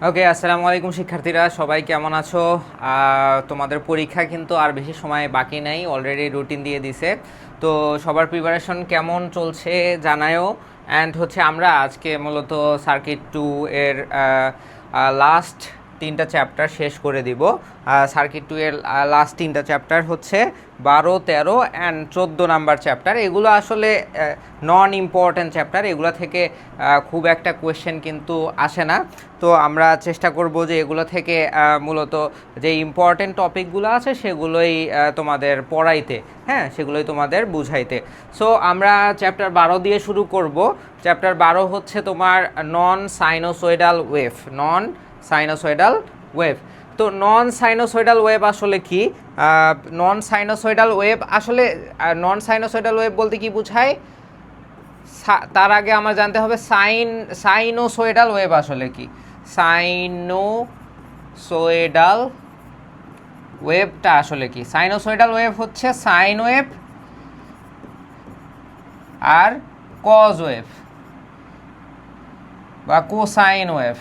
ওকে, আসসালামু আলাইকুম শিক্ষার্থীরা, সবাই কেমন আছো? তোমাদের পরীক্ষা কিন্তু আর বেশি সময় বাকি নাই, অলরেডি রুটিন দিয়ে দিছে। তো সবার প্রিপারেশন কেমন চলছে জানায়ও। অ্যান্ড আমরা আজকে মূলত সার্কিট 2 এর লাস্ট 3টা চ্যাপ্টার শেষ করে দিব। সার্কিট 2 এর লাস্ট 3টা চ্যাপ্টার হচ্ছে 12, 13 অ্যান্ড 14 নাম্বার চ্যাপ্টার। এগুলো আসলে নন ইম্পর্ট্যান্ট চ্যাপ্টার, এগুলো থেকে খুব একটা কোয়েশ্চেন কিন্তু আসে না। তো আমরা চেষ্টা করব যে এগুলো থেকে মূলত যে ইম্পর্ট্যান্ট টপিকগুলো আছে সেগুলোই তোমাদের পড়াইতে, হ্যাঁ, সেগুলোই তোমাদের বুঝাইতে। সো আমরা চ্যাপ্টার 12 দিয়ে শুরু করব। চ্যাপ্টার 12 হচ্ছে তোমার নন সাইনোসয়েডাল ওয়েভ। নন সাইনোসয়েডাল ওয়েভ। তো নন সাইনোসয়েডাল ওয়েভ আসলে কি? নন সাইনোসয়েডাল ওয়েভ আসলে নন সাইনোসয়েডাল ওয়েভ বলতে কি বোঝায় তার আগে আমার জানতে হবে সাইনোসয়েডাল ওয়েভ আসলে কি। সাইনোসয়েডাল ওয়েভটা আসলে কি? সাইনোসয়েডাল ওয়েভ হচ্ছে সাইন ওয়েভ আর কজ ওয়েভ বা কোসাইন ওয়েভ,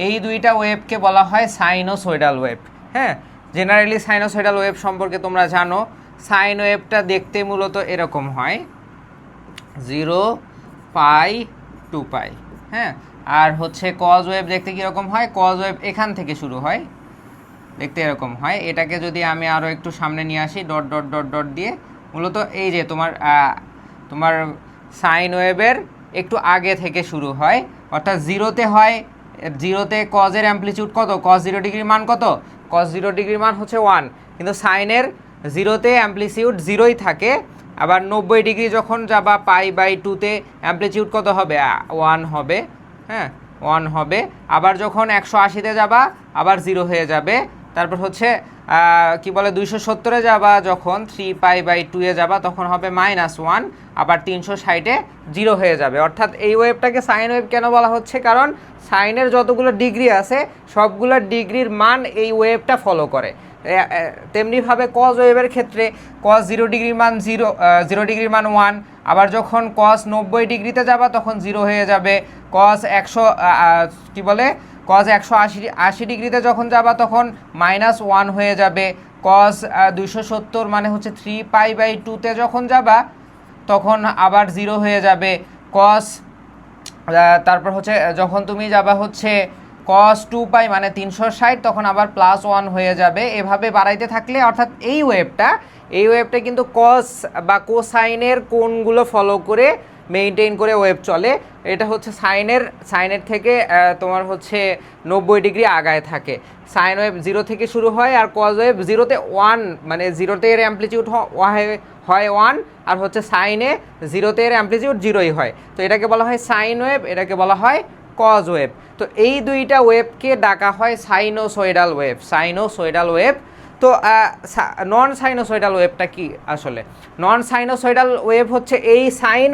এই দুইটা ওয়েভকে বলা হয় সাইনোসয়েডাল ওয়েভ। হ্যাঁ, জেনারেলি সাইনোসয়েডাল ওয়েভ সম্পর্কে তোমরা জানো। সাইন ওয়েভটা দেখতে মূলত এরকম হয়, 0 পাই 2 পাই। হ্যাঁ, আর কজ ওয়েভ দেখতে কীরকম হয়? কজ ওয়েভ এখান থেকে শুরু হয়, দেখতে এরকম হয়। এটাকে যদি আমি আরও একটু সামনে নিয়ে আসি ডট ডট ডট ডট দিয়ে, মূলত এই যে তোমার সাইন ওয়েভের একটু আগে থেকে শুরু হয়, অর্থাৎ 0-তে হয়। 0-তে কজের অ্যাম্পলিটিউড কত? কজ 0 ডিগ্রির মান কত? কজ 0 ডিগ্রির মান হচ্ছে 1, কিন্তু সাইনের 0-তে অ্যাম্পলিটিউড 0ই থাকে। আবার 90 ডিগ্রি যখন যাবা π/2-তে অ্যাম্পলিটিউড কত হবে? 1 হবে। হ্যাঁ, 1 হবে। আবার যখন 180-তে যাবা আবার 0 হয়ে যাবে। তারপর কি বলে 270-এ যাবা, যখন 3π/2-এ যাবা তখন হবে -1। আবার 360-এ 0 হয়ে যাবে। অর্থাৎ এই ওয়েভটাকে সাইন ওয়েভ কেন বলা হচ্ছে? কারণ সাইনের যতগুলো ডিগ্রি আছে সবগুলো ডিগ্রির মান এই ওয়েভটা ফলো করে। তেমনিভাবে কজ ওয়েভের ক্ষেত্রে কজ 0 ডিগ্রির মান 0 ডিগ্রির মান 1। আবার যখন কজ 90 ডিগ্রিতে যাবা তখন 0 হয়ে যাবে। কজ 180 ডিগ্রিতে যখন যাবা তখন -1 হয়ে যাবে। কজ 270 মানে হচ্ছে 3π/2-তে যখন যাবা তখন আবার 0 হয়ে যাবে। কজ তারপর যখন তুমি যাবা cos 2π মানে 360, তখন আবার +1 হয়ে যাবে। এভাবে বাড়াইতে থাকলে অর্থাৎ এই ওয়েভটা কিন্তু কস বা কোসাইনের কোণগুলো ফলো করে মেইনটেইন করে ওয়েভ চলে। এটা সাইনের থেকে তোমার 90 ডিগ্রি আগায় থাকে। সাইন ওয়েভ 0 থেকে শুরু হয়, আর কজ ওয়েভ 0-তে 1 মানে 0-তে এর অ্যাম্পলিটিউড হয় 1, আর সাইনে 0-তে এর অ্যাম্পলিটিউড 0ই হয়। তো এটাকে বলা হয় সাইন ওয়েভ, এটাকে বলা হয় কজ ওয়েভ। তো এই দুইটা ওয়েভকে ডাকা হয় সাইনোসয়েডাল ওয়েভ। Sinusoidal wave. তো নন সাইনোসয়েডাল ওয়েভটা কি আসলে? নন সাইনোসয়েডাল ওয়েভ হচ্ছে এই সাইন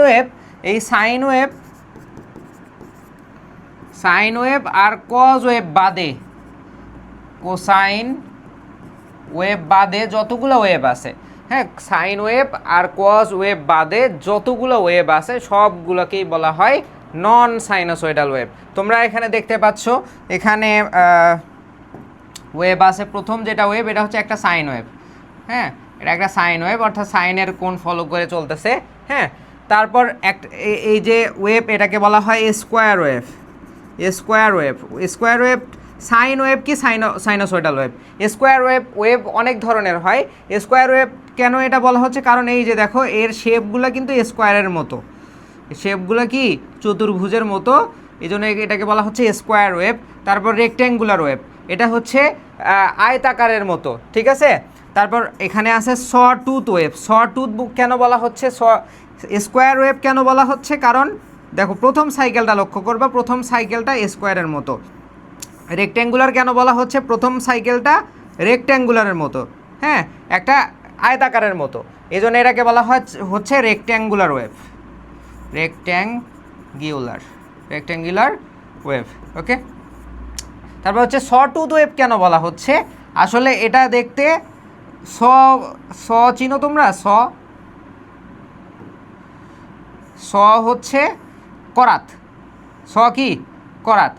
ওয়েভ আর কজ ওয়েভ বাদে, কোসাইন ওয়েভ বাদে যতগুলো ওয়েভ আছে, হ্যাঁ, সাইন ওয়েভ আর কজ ওয়েভ বাদে যতগুলো ওয়েভ আছে সবগুলোকেই বলা হয় নন সাইনোসয়েডাল ওয়েভ। তোমরা এখানে দেখতে পাচ্ছ, এখানে ওয়েভ আছে। প্রথম যেটা ওয়েভ, এটা হচ্ছে একটা সাইন ওয়েভ। হ্যাঁ, এটা একটা সাইন ওয়েভ, অর্থাৎ সাইনের কোণ ফলো করে চলতেছে। হ্যাঁ, তারপর এই যে ওয়েভ, এটাকে বলা হয় square wave. Square wave sine wave কি সাইনোসয়েডাল ওয়েভ? স্কোয়ার ওয়েভ অনেক ধরনের হয়। স্কোয়ার ওয়েভ কেন এটা বলা হচ্ছে? কারণ এই যে দেখো, এর শেপগুলো কিন্তু স্কোয়ারের মতো, শেপগুলো কি চতুর্ভুজের মতো, এই জন্য এটাকে বলা হচ্ছে স্কোয়ার ওয়েভ। তারপর রেক্ট্যাঙ্গুলার ওয়েভ, এটা হচ্ছে আয়তাকারের মতো, ঠিক আছে। তারপর এখানে আছে সটুথ ওয়েভ। সটুথ কেন বলা হচ্ছে? স্কোয়ার ওয়েভ কেন বলা হচ্ছে? কারণ দেখো, প্রথম সাইকেলটা লক্ষ্য করবা, প্রথম সাইকেলটা স্কোয়ারের মতো। রেক্ট্যাঙ্গুলার কেন বলা হচ্ছে? প্রথম সাইকেলটা রেক্ট্যাঙ্গুলারের মতো, হ্যাঁ, একটা আয়তাকারের মতো, এই জন্য এটাকে বলা হচ্ছে rectangular wave. Rectangular wave. Okay, তারপর সটুথ ওয়েভ কেন বলা হচ্ছে? আসলে এটা দেখতে চিনো তোমরা? করাত। কি করাত?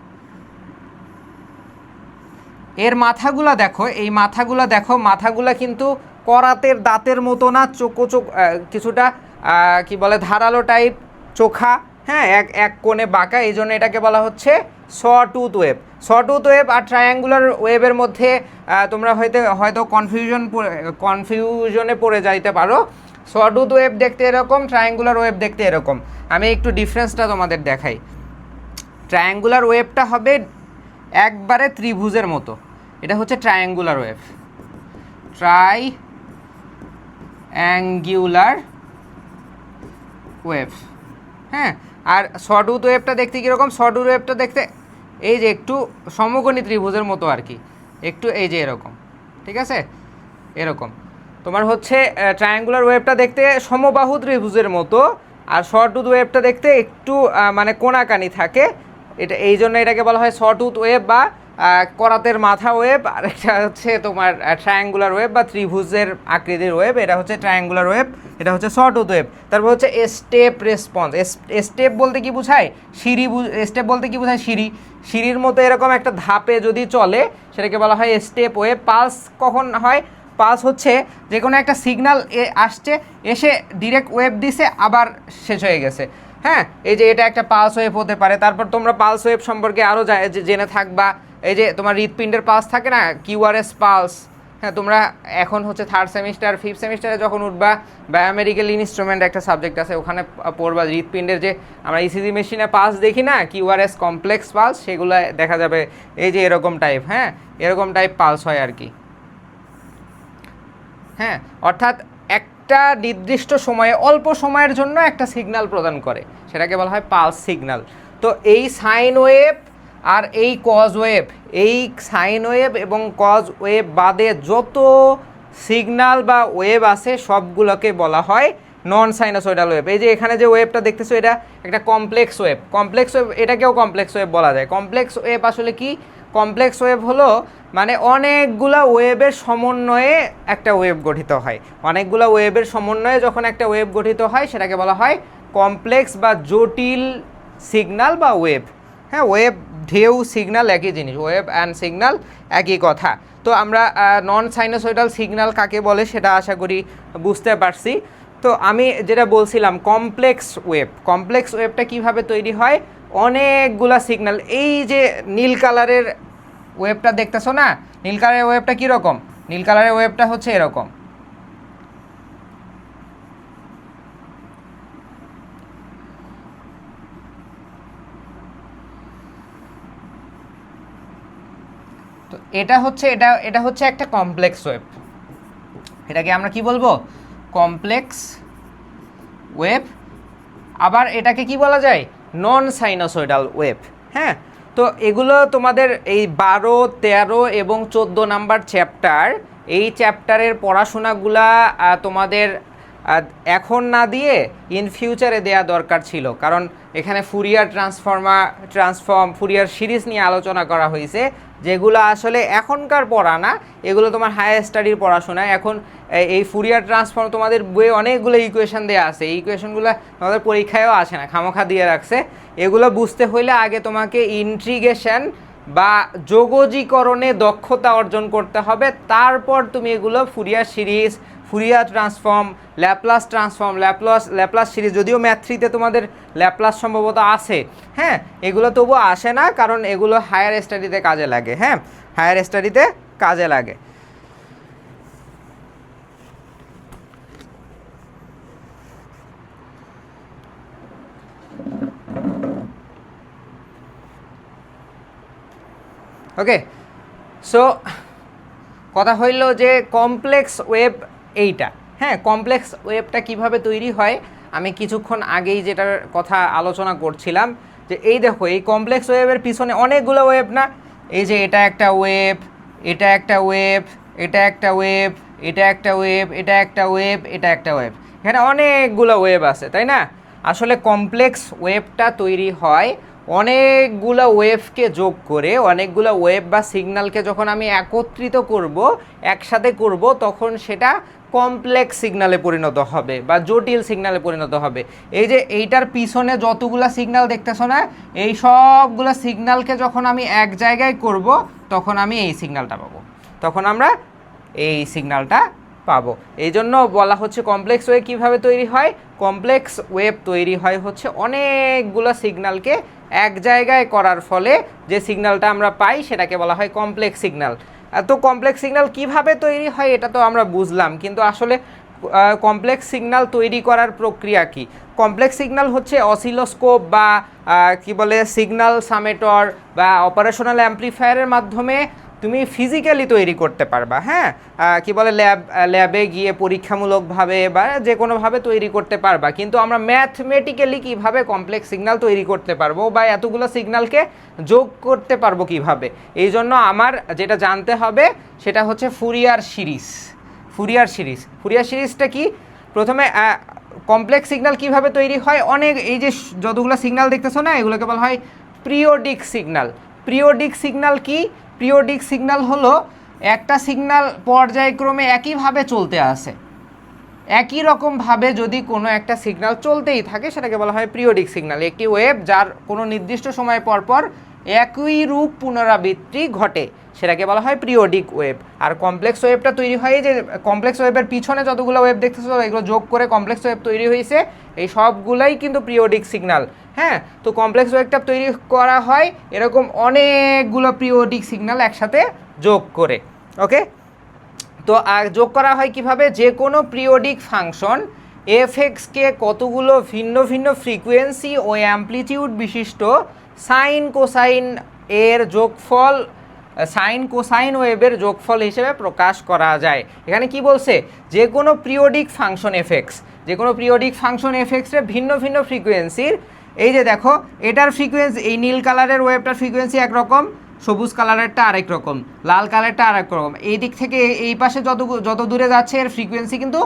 এর মাথাগুলা দেখো, এই মাথাগুলা দেখো, মাথাগুলা কিন্তু করাতের দাঁতের মতো না, কিছুটা কি বলে ধারালো টাইপ, চোখা, হ্যাঁ, এক এক কোণে বাঁকা, এই জন্য এটাকে বলা হচ্ছে সটুথ ওয়েব। সটুথ ওয়েব আর ট্রায়াঙ্গুলার ওয়েবের মধ্যে তোমরা হয়তো কনফিউশনে পড়ে যাইতে পারো। সটুথ ওয়েব দেখতে এরকম, ট্রায়াঙ্গুলার ওয়েব দেখতে এরকম। আমি একটু ডিফারেন্সটা তোমাদের দেখাই। ট্রায়াঙ্গুলার ওয়েবটা হবে একবারে ত্রিভুজের মতো, এটা হচ্ছে ট্রায়াঙ্গুলার ওয়েভ, ট্রাইঅ্যাঙ্গুলার ওয়েভ, হ্যাঁ। আর সটুথ ওয়েভটা দেখতে কীরকম? সটুথ ওয়েভটা দেখতে এই যে একটু সমকোণী ত্রিভুজের মতো আর কি, একটু এই যে এরকম, ঠিক আছে, এরকম। তোমার হচ্ছে ট্রায়াঙ্গুলার ওয়েভটা দেখতে সমবাহু ত্রিভুজের মতো, আর সটুথ ওয়েভটা দেখতে একটু মানে কোণাকানি থাকে, এটা এই জন্য এটাকে বলা হয় সটুথ ওয়েভ বা করাতের মাথা ওয়েভ। আর এটা হচ্ছে তোমার ট্রায়াঙ্গুলার ওয়েভ বা ত্রিভুজের আকৃতির ওয়েভ, এটা হচ্ছে ট্রায়াঙ্গুলার ওয়েভ, এটা হচ্ছে সটুথ ওয়েভ। তারপর হচ্ছে স্টেপ রেসপন্স। স্টেপ বলতে কি বোঝায়? স্টেপ বলতে কি বোঝায়? সিঁড়ির মতো এরকম একটা ধাপে যদি চলে সেটাকে বলা হয় স্টেপ ওয়েভ। পালস কখন হয়? পালস হচ্ছে যে কোনো একটা সিগন্যাল আসছে, এসে ডিরেক্ট ওয়েভ দিছে, আবার শেষ হয়ে গেছে, হ্যাঁ, এই যে এটা একটা পালস ওয়েভ হতে পারে। তারপর তোমরা পালস ওয়েভ সম্পর্কে আরও জেনে থাকবা। এই যে তোমার হৃৎপিণ্ডের পালস থাকে না, কিউআরএস পালস, হ্যাঁ, তোমরা এখন হচ্ছে 3rd সেমিস্টার 5th সেমিস্টারে যখন উঠবা, বায়োমেডিক্যাল ইনস্ট্রুমেন্ট একটা সাবজেক্ট আছে, ওখানে পড়বা হৃৎপিণ্ডের যে আমরা ইসিজি মেশিনে পালস দেখি না, কিউআরএস কমপ্লেক্স পালস, সেগুলো দেখা যাবে এই যে এরকম টাইপ, হ্যাঁ, এরকম টাইপ পালস হয় আর কি, হ্যাঁ। অর্থাৎ একটা নির্দিষ্ট সময়ে, অল্প সময়ের জন্য একটা সিগন্যাল প্রদান করে, সেটাকে বলা হয় পালস সিগন্যাল। তো এই সাইন ওয়েভ আর এই কজ ওয়েভ, এই সাইন ওয়েভ এবং কজ ওয়েভ বাদে যত সিগন্যাল বা ওয়েভ আছে সবগুলোকে বলা হয় নন সাইনোসয়েডাল ওয়েভ। এই যে এখানে যে ওয়েভটা দেখতেছো, এটা একটা কমপ্লেক্স ওয়েভ। কমপ্লেক্স ওয়েভ, এটাকেও কমপ্লেক্স ওয়েভ বলা যায়। কমপ্লেক্স ওয়েভ আসলে কি? কমপ্লেক্স ওয়েভ হলো মানে অনেকগুলা ওয়েভের সমন্বয়ে একটা ওয়েভ গঠিত হয়। অনেকগুলা ওয়েভের সমন্বয়ে যখন একটা ওয়েভ গঠিত হয় সেটাকে বলা হয় কমপ্লেক্স বা জটিল সিগন্যাল বা ওয়েভ, হ্যাঁ। ওয়েভ, ঢেউ, সিগন্যাল একই জিনিস, ওয়েভ অ্যান্ড সিগন্যাল একই কথা। তো আমরা নন সাইনোসয়েডাল সিগন্যাল কাকে বলে সেটা আশা করি বুঝতে পারছি। তো আমি যেটা বলছিলাম, কমপ্লেক্স ওয়েভ, কমপ্লেক্স ওয়েভটা কীভাবে তৈরি হয়? অনেকগুলা সিগন্যাল, এই যে নীল কালারের ওয়েভটা দেখতেছো না, নীল কালারের ওয়েভটা কীরকম? নীল কালারের ওয়েভটা হচ্ছে এরকম, তো এটা হচ্ছে একটা কমপ্লেক্স ওয়েভ। এটাকে আমরা কি বলবো? Complex wave. আবার এটাকে কি বলা যায়? নন সাইনোসয়েডাল ওয়েভ, হ্যাঁ। তো এগুলো তোমাদের এই 12, 13 এবং 14 নাম্বার চ্যাপ্টার, এই চ্যাপ্টারের পড়াশোনাগুলা তোমাদের এখন না দিয়ে ইন ফিউচারে দেয়া দরকার ছিল, কারণ এখানে ফুরিয়ার ফুরিয়ার সিরিজ নিয়ে আলোচনা করা হয়েছে, যেগুলো আসলে এখনকার পড়া না, এগুলো তোমার হায়ার স্টাডির পড়াশোনা। এখন এই ফুরিয়ার ট্রান্সফর্ম তোমাদের বইয়ে অনেকগুলো ইকুয়েশন দেওয়া আছে, এই ইকুয়েশনগুলো তোমাদের পরীক্ষায়ও আসে না, খামোখা দিয়ে রাখছে। এগুলো বুঝতে হইলে আগে তোমাকে ইন্টিগ্রেশন বা যোগজীকরণে দক্ষতা অর্জন করতে হবে, তারপর তুমি এগুলো Fourier series, Fourier transform, Laplace series, যদিও ম্যাথ 3-তে তোমাদের ল্যাপ্লাস সম্ভবত আছে, হ্যাঁ, এগুলো তবুও আসে না, কারণ এগুলো হায়ার স্টাডিতে কাজে লাগে, হ্যাঁ, হায়ার স্টাডিতে কাজে লাগে। ওকে, সো কথা হইল যে কমপ্লেক্স ওয়েভ এইটা, হ্যাঁ। কমপ্লেক্স ওয়েভটা কিভাবে তৈরি হয় আমি কিছুক্ষণ আগেই যেটার কথা আলোচনা করছিলাম, যে এই দেখো, এই কমপ্লেক্স ওয়েভের পিছনে অনেকগুলো ওয়েভ না, এই যে এটা একটা ওয়েভ, এটা একটা ওয়েভ, এটা একটা ওয়েভ, এটা একটা ওয়েভ, এটা একটা ওয়েভ, এটা একটা ওয়েভ, এখানে অনেকগুলো ওয়েভ আছে, তাই না? আসলে কমপ্লেক্স ওয়েভটা তৈরি হয় অনেকগুলো ওয়েভকে যোগ করে, অনেকগুলো ওয়েভ বা সিগন্যালকে যখন আমি একত্রিত করব, একসাথে করব, তখন সেটা কমপ্লেক্স সিগনালে পরিণত হবে বা জটিল সিগনালে পরিণত হবে। এই যে এইটার পিছনে যতগুলা সিগন্যাল দেখতেছো না, এই সবগুলা সিগন্যালকে যখন আমি এক জায়গায় করব তখন আমি এই সিগন্যালটা পাবো, তখন আমরা এই সিগন্যালটা পাবো। এই জন্য বলা হচ্ছে কমপ্লেক্স ওয়েভ কীভাবে তৈরি হয়। কমপ্লেক্স ওয়েভ তৈরি হয় হচ্ছে অনেকগুলো সিগন্যালকে এক জায়গায় করার ফলে যে সিগন্যালটা আমরা পাই সেটাকে বলা হয় কমপ্লেক্স সিগন্যাল। তো কমপ্লেক্স সিগন্যাল কিভাবে তৈরি হয় এটা তো আমরা বুঝলাম, কিন্তু আসলে কমপ্লেক্স সিগন্যাল তৈরি করার প্রক্রিয়া কি? কমপ্লেক্স সিগন্যাল হচ্ছে অসিলোস্কোপ বা কি বলে সিগন্যাল সামেটর বা অপারেশনাল অ্যাম্প্লিফায়ারের মাধ্যমে তুমি ফিজিক্যালি তৈরি করতে পারবা। হ্যাঁ, কি বলে ল্যাবে গিয়ে পরীক্ষামূলকভাবে বা যে কোনোভাবে তৈরি করতে পারবা, কিন্তু আমরা ম্যাথমেটিক্যালি কিভাবে কমপ্লেক্স সিগন্যাল তৈরি করতে পারবো বা এতগুলো সিগন্যালকে যোগ করতে পারবো কিভাবে, এই জন্য আমার যেটা জানতে হবে সেটা হচ্ছে ফুরিয়ার সিরিজ। ফুরিয়ার সিরিজটা কি? প্রথমে কমপ্লেক্স সিগন্যাল কিভাবে তৈরি হয়, অনেক এই যে যতগুলো সিগন্যাল দেখতেছো না এগুলোকে বলা হয় পিরিয়ডিক সিগন্যাল। পিরিয়ডিক সিগন্যাল কি? পিরিয়ডিক সিগন্যাল হলো একটা সিগন্যাল পর্যায়ক্রমে একইভাবে চলতে আসে, একই রকমভাবে যদি কোনো একটা সিগন্যাল চলতেই থাকে সেটাকে বলা হয় পিরিয়ডিক সিগন্যাল। একটি ওয়েভ যার কোনো নির্দিষ্ট সময় পর পর একই রূপ পুনরাবৃত্তি ঘটে সেটাকে বলা হয় পিরিয়ডিক ওয়েভ। আর কমপ্লেক্স ওয়েভটা তৈরি হয় যে কমপ্লেক্স ওয়েভের পিছনে যতগুলো ওয়েভ দেখতেছো এগুলো যোগ করে কমপ্লেক্স ওয়েভ তৈরি হয়েছে, এই সবগুলাই কিন্তু পিরিয়ডিক সিগন্যাল। হ্যাঁ, তো কমপ্লেক্স ওয়েভটা তৈরি করা হয় এরকম অনেকগুলো পিরিয়ডিক সিগন্যাল একসাথে যোগ করে। ওকে, তো যোগ করা হয় কিভাবে? যে কোনো পিরিয়ডিক ফাংশন এফএক্সকে কতগুলো ভিন্ন ভিন্ন ফ্রিকোয়েন্সি ও অ্যামপ্লিটিউড বিশিষ্ট সাইন কোসাইন এর যোগফল, সাইন কোসাইন ওয়েভের যোগফল হিসেবে প্রকাশ করা যায়। এখানে কি বলছে? যে কোনো পিরিয়ডিক ফাংশন এফএক্স, যে কোনো পিরিয়ডিক ফাংশন এফএক্সের ভিন্ন ভিন্ন ফ্রিকোয়েন্সির, এই যে দেখো এটার ফ্রিকোয়েন্সি, এই নীল কালারের ওয়েভটার ফ্রিকোয়েন্সি একরকম, সবুজ কালারেরটা আরেক রকম, লাল কালারটা আরেক রকম। এই দিক থেকে এই পাশে যত দূরে যাচ্ছে এর ফ্রিকোয়েন্সি কিন্তু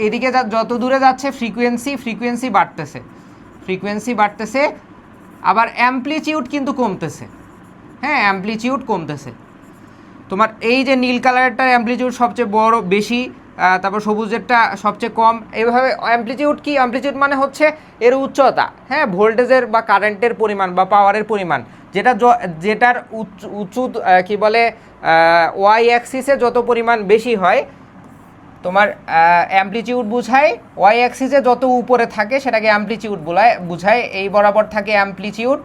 এদিকে যত দূরে যাচ্ছে ফ্রিকোয়েন্সি বাড়তেছে, আবার অ্যামপ্লিটিউড কিন্তু কমতেছে। হ্যাঁ, অ্যামপ্লিটিউড কমতেছে। তোমার এই যে নীল কালারটার অ্যামপ্লিটিউড সবচেয়ে বড় বেশি, তারপর সবুজেরটা সবচেয়ে কম। এইভাবে অ্যামপ্লিটিউড কি? অ্যামপ্লিটিউড মানে হচ্ছে এর উচ্চতা। হ্যাঁ, ভোল্টেজের বা কারেন্টের পরিমাণ বা পাওয়ারের পরিমাণ, যেটার উঁচু কি বলে ওয়াই অ্যাক্সিসে যত পরিমাণ বেশি হয় তোমার অ্যামপ্লিটিউড বুঝায়, ওয়াই অ্যাক্সিসে যত উপরে থাকে সেটাকে অ্যামপ্লিটিউড বুঝায়। এই বরাবর থাকে অ্যামপ্লিটিউড,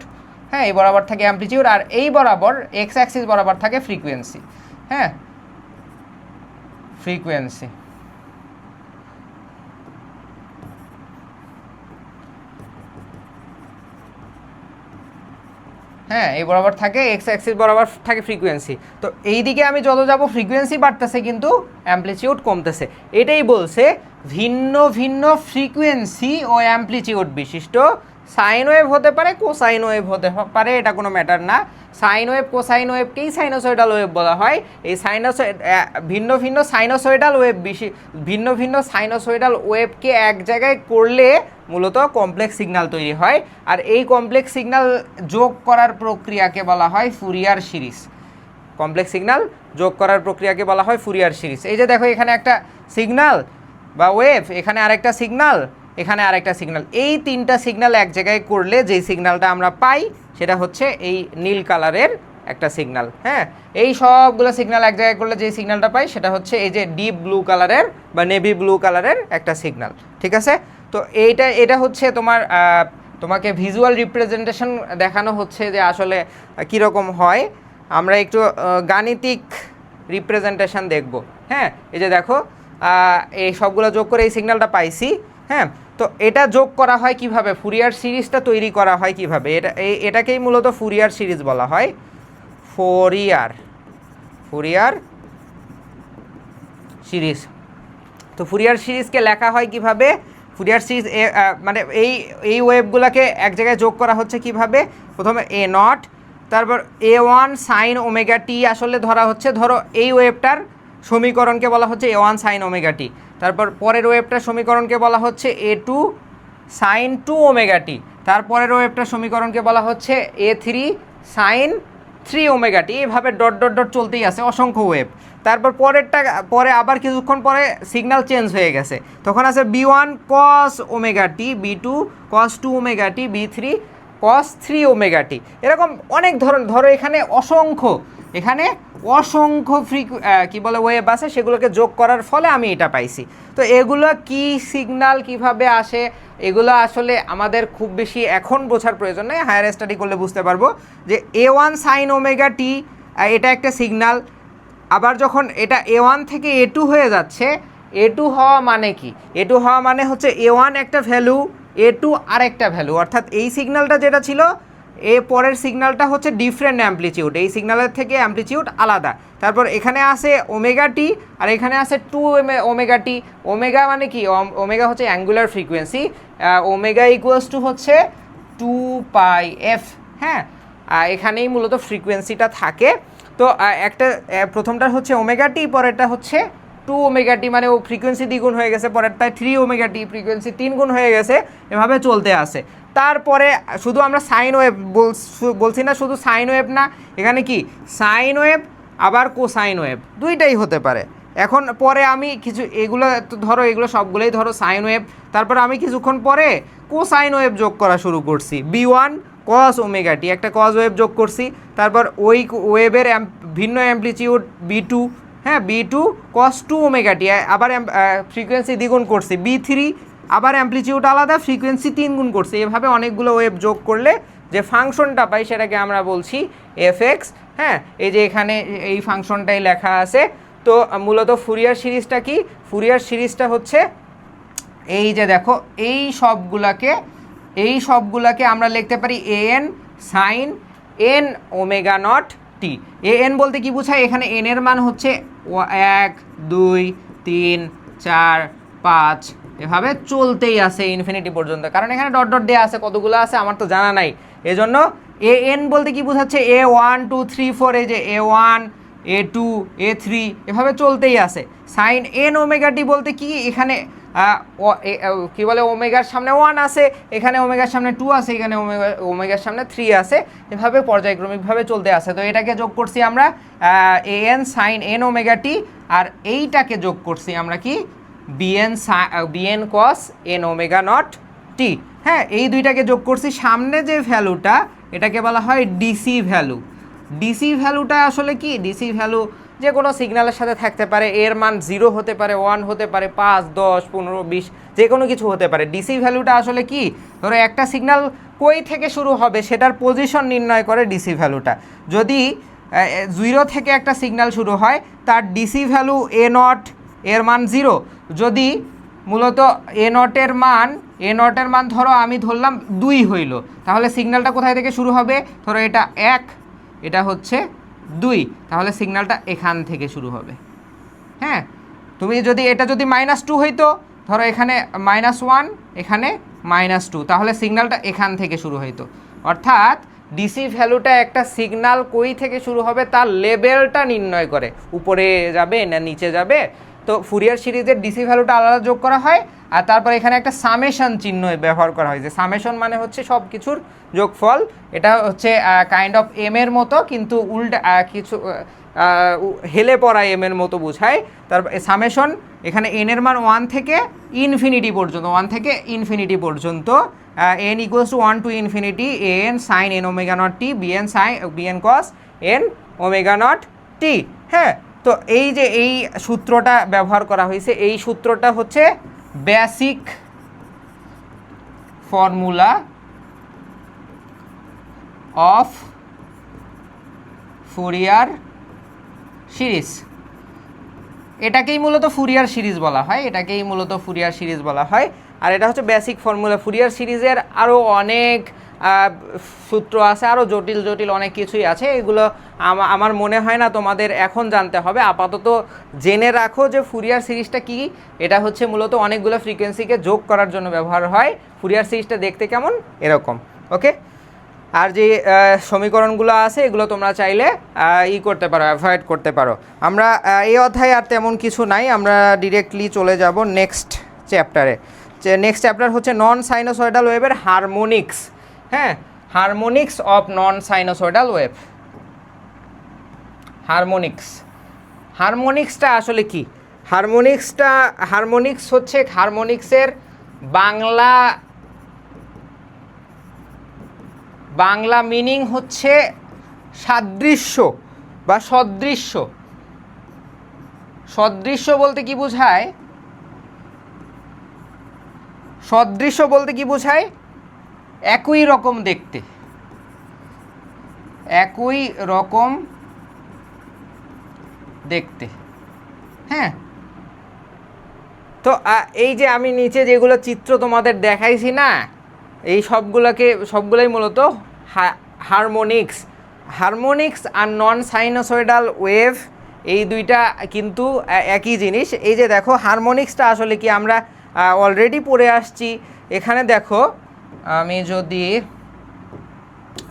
হ্যাঁ এই বরাবর থাকে অ্যামপ্লিটিউড, আর এই বরাবর এক্স অ্যাক্সিস বরাবর থাকে ফ্রিকোয়েন্সি। হ্যাঁ, ফ্রিকোয়েন্সি। হ্যাঁ, এই বরাবর থাকে এক্স অ্যাক্সিস বরাবর থাকে ফ্রিকোয়েন্সি। তো এই দিকে আমি যত যাব ফ্রিকোয়েন্সি বাড়তেছে কিন্তু অ্যামপ্লিটিউড কমতেছে। এটাই বলছে ভিন্ন ভিন্ন ফ্রিকোয়েন্সি ও অ্যামপ্লিটিউড বিশিষ্ট সাইন ওয়েভ হতে পারে, কোসাইন ওয়েভ হতে পারে, এটা কোনো ম্যাটার না। সাইন ওয়েভ কোসাইন ওয়েভকেই সাইনোসয়েডাল ওয়েভ বলা হয়। এই ভিন্ন ভিন্ন সাইনোসয়েডাল ওয়েভকে এক জায়গায় করলে মূলত কমপ্লেক্স সিগন্যাল তৈরি হয়। আর এই কমপ্লেক্স সিগন্যাল যোগ করার প্রক্রিয়াকে বলা হয় ফুরিয়ার সিরিজ। কমপ্লেক্স সিগন্যাল যোগ করার প্রক্রিয়াকে বলা হয় ফুরিয়ার সিরিজ। এই যে দেখো এখানে একটা সিগন্যাল বা ওয়েভ, এখানে আরেকটা সিগন্যাল, এখানে আরেকটা সিগন্যাল, এই তিনটা সিগন্যাল এক জায়গায় করলে যেই সিগন্যালটা আমরা পাই সেটা হচ্ছে এই নীল কালারের একটা সিগন্যাল। হ্যাঁ, এই সবগুলো সিগন্যাল এক জায়গায় করলে যে সিগন্যালটা পাই সেটা হচ্ছে এই যে ডিপ ব্লু কালারের বা নেভি ব্লু কালারের একটা সিগন্যাল। ঠিক আছে, তো এটা হচ্ছে তোমাকে ভিজুয়াল রিপ্রেজেন্টেশন দেখানো হচ্ছে যে আসলে কীরকম হয়। আমরা একটু গাণিতিক রিপ্রেজেন্টেশন দেখব। হ্যাঁ, এই যে দেখো এই সবগুলো যোগ করে এই সিগন্যালটা পাইছি। হ্যাঁ, তো এটা যোগ করা হয় কিভাবে, ফুরিয়ার সিরিজটা তৈরি করা হয় কিভাবে, এটাকেই মূলত ফুরিয়ার সিরিজ বলা হয়। Fourier series. তো ফুরিয়ার সিরিজকে লেখা হয় কিভাবে? ফুরিয়ার সিরিজ মানে এই ওয়েভগুলোকে এক জায়গায় যোগ করা হচ্ছে কিভাবে? প্রথমে A0, তারপর A1 সাইন ওমেগা টি আসলে ধরা হচ্ছে। ধরো এই ওয়েভটার সমীকরণকে বলা হচ্ছে A1 সাইন ওমেগা টি, তারপর পরের ওয়েভটার সমীকরণকে বলা হচ্ছে A2 সাইন 2 ওমেগা টি, তারপরের ওয়েভটার সমীকরণকে বলা হচ্ছে A3 সাইন 3 ওমেগা টি। এইভাবে ডট ডট ডট চলতেই আছে, অসংখ্য ওয়েভ। তারপর পরে আবার কিছুক্ষণ পরে সিগন্যাল চেঞ্জ হয়ে গেছে, তখন আছে B1 cos omega t, B2 cos 2 omega t, B3 cos 3 omega t. এরকম অনেক ধরো এখানে অসংখ্য কি বলে ওয়েভ আছে, সেগুলোকে যোগ করার ফলে আমি এটা পাইছি। তো এগুলো কি সিগন্যাল কিভাবে আসে এগুলো আসলে আমাদের খুব বেশি এখন বোঝার প্রয়োজন নেই, হায়ার স্টাডি করলে বুঝতে পারবো যে A1 sin ওমেগা টি এটা একটা সিগন্যাল। আবার যখন এটা A1 থেকে A2 হয়ে যাচ্ছে, A2 হওয়া মানে কি? A2 হওয়া মানে হচ্ছে A1 একটা ভ্যালু, A2 আরেকটা ভ্যালু, অর্থাৎ এই সিগন্যালটা যেটা ছিল পরের সিগন্যালটা হচ্ছে ডিফারেন্ট অ্যামপ্লিটিউড, এই সিগন্যালের থেকে অ্যামপ্লিটিউড আলাদা। তারপর এখানে আছে ওমেগা টি আর এখানে আছে 2 ওমেগা টি। ওমেগা মানে কি? ওমেগা হচ্ছে angular frequency, omega equals to হচ্ছে 2πf। হ্যাঁ, এখানেই মূলত ফ্রিকোয়েন্সিটা থাকে। তো একটা প্রথমটা হচ্ছে ওমেগা টি, পরেরটা হচ্ছে 2 ওমেগা টি, মানে ও ফ্রিকোয়েন্সি দ্বিগুণ হয়ে গেছে, পরেরটায় 3 ওমেগা টি, ফ্রিকোয়েন্সি 3 গুণ হয়ে গেছে, এভাবে চলতে আসে। তারপরে শুধু আমরা সাইন ওয়েভ বলছি না, শুধু সাইন ওয়েভ না, এখানে কি সাইন ওয়েভ আবার কোসাইন ওয়েভ দুইটাই হতে পারে। এখন পরে আমি এগুলো এগুলো সবগুলোই সাইন ওয়েভ, তারপর আমি কিছুক্ষণ পরে কোসাইন ওয়েভ যোগ করা শুরু করছি, B1 cos ওমেগা টি, একটা কস ওয়েভ যোগ করছি, তারপর ওই ওয়েভের ভিন্ন অ্যামপ্লিটিউড B2, হ্যাঁ B2 cos 2 ওমেগা টি, আবার ফ্রিকোয়েন্সি দ্বিগুণ করছি, B3 আবার অ্যামপ্লিটিউড আলাদা, ফ্রিকোয়েন্সি 3 গুণ করছি। এভাবে অনেকগুলো ওয়েভ যোগ করলে যে ফাংশনটা পাই সেটাকে আমরা বলছি fx। হ্যাঁ, এই যে এখানে এই ফাংশনটাই লেখা আছে। তো মূলত ফুরিয়ার সিরিজটা কি? ফুরিয়ার সিরিজটা হচ্ছে এই যে দেখো, এই সবগুলাকে আমরা লিখতে পারি an sin n omega naught T. an বলতে কি বোঝায়? এখানে n এর মান হচ্ছে 1 2 3 4 5, এভাবে চলতেই আছে ইনফিনিটি পর্যন্ত, কারণ এখানে ডট ডট দেওয়া আছে, কতগুলো আছে আমার তো জানা নাই। এজন্য an বলতে কি বোঝাচ্ছে? A1 2 3 4, এই যে A1 A2 A3 এভাবে চলতেই আছে। সাইন n ওমেগা টি বলতে কি? এখানে কি বলে ওমেগার সামনে 1 আছে, এখানে ওমেগার সামনে 2 আছে, এখানে ওমেগার সামনে 3 আছে, এভাবে পর্যায়ক্রমিকভাবে চলতে আছে। তো এটাকে যোগ করছি আমরা an sin n omega T, আর এইটাকে যোগ করছি আমরা কি bn cos n omega naught T. হ্যাঁ, এই দুইটাকে যোগ করছি, সামনে যে ভ্যালুটা এটাকে বলা হয় ডিসি ভ্যালু। ডিসি ভ্যালুটা আসলে কি? ডিসি ভ্যালু যে কোনো সিগন্যালের সাথে থাকতে পারে, এর মান 0 হতে পারে, 1 হতে পারে, 5 10 15 20, যে কোনো কিছু হতে পারে। ডিসি ভ্যালুটা আসলে কি? ধরো একটা সিগন্যাল কই থেকে শুরু হবে সেটার পজিশন নির্ণয় করে ডিসি ভ্যালুটা। যদি 0 থেকে একটা সিগন্যাল শুরু হয়, তার ডিসি ভ্যালু a0, এর মান 0। যদি মূলত a0 এর মান ধরো আমি ধরলাম 2 হইল, তাহলে সিগন্যালটা কোথায় থেকে শুরু হবে? ধরো এটা 1, এটা হচ্ছে 2, তাহলে সিগন্যালটা এখান থেকে শুরু হবে। হ্যাঁ, তুমি এটা যদি -2 হইতো, ধরো এখানে -1, এখানে -2, তাহলে সিগন্যালটা এখান থেকে শুরু হইতো। অর্থাৎ ডিসি ভ্যালুটা একটা সিগন্যাল কই থেকে শুরু হবে তার লেভেলটা নির্ণয় করে, উপরে যাবে না নিচে যাবে। তো ফুরিয়ার সিরিজের ডিসি ভ্যালুটা আলাদা যোগ করা হয়, আর তারপর এখানে একটা সামেশন চিহ্ন ব্যবহার করা হয়, যে সামেশন মানে হচ্ছে সব কিছুর যোগফল। এটা হচ্ছে কাইন্ড অফ এম এর মতো, কিন্তু উল্টা কিছু হেলে পড়া এম এর মতো বোঝায়। তারপর সামেশন, এখানে এন এর মান 1 থেকে ইনফিনিটি পর্যন্ত, n equals to 1 to infinity an sin n omega naught T, bn cos n omega naught T. হ্যাঁ, তো এই যে এই সূত্রটা ব্যবহার করা হয়েছে, এই সূত্রটা হচ্ছে basic formula of Fourier series. এটাকেই মূলত ফুরিয়ার সিরিজ বলা হয়, আর এটা হচ্ছে বেসিক ফর্মুলা। ফুরিয়ার সিরিজের আরও অনেক সূত্র আছে, আরও জটিল অনেক কিছুই আছে, এগুলো আমার মনে হয় না তোমাদের এখন জানতে হবে। আপাতত জেনে রাখো যে ফুরিয়ার সিরিজটা কি। এটা হচ্ছে মূলত অনেকগুলো ফ্রিকোয়েন্সিকে যোগ করার জন্য ব্যবহার হয়। ফুরিয়ার সিরিজটা দেখতে কেমন? এরকম। ওকে, আর যে সমীকরণগুলো আছে এগুলো তোমরা চাইলে করতে পারো, অ্যাভয়েড করতে পারো। আমরা এই অধ্যায়ে আর তেমন কিছু নাই, আমরা ডিরেক্টলি চলে যাব নেক্সট চ্যাপ্টারে। নেক্সট চ্যাপ্টার হচ্ছে নন সাইনোসয়েডাল ওয়েভের হারমোনিক্স। হ্যাঁ, harmonics of non sinusoidal wave. Harmonics হারমোনিক্সটা আসলে কি? হারমোনিক্স হচ্ছে, হারমোনিক্সের বাংলা মিনিং হচ্ছে সাদৃশ্য বা সদৃশ্য। সদৃশ্য বলতে কি বোঝায়? সদৃশ্য বলতে কি বোঝায়? একই রকম দেখতে, একই রকম দেখতে। হ্যাঁ, তো এই যে আমি নিচে যেগুলো চিত্র তোমাদের দেখাইছি না, এই সবগুলোই মূলত হারমোনিক্স আর নন সাইনোসয়েডাল ওয়েভ, এই দুইটা কিন্তু একই জিনিস। এই যে দেখো হারমোনিক্সটা আসলে কি আমরা অলরেডি পড়ে আসছি। এখানে দেখো, আমি যদি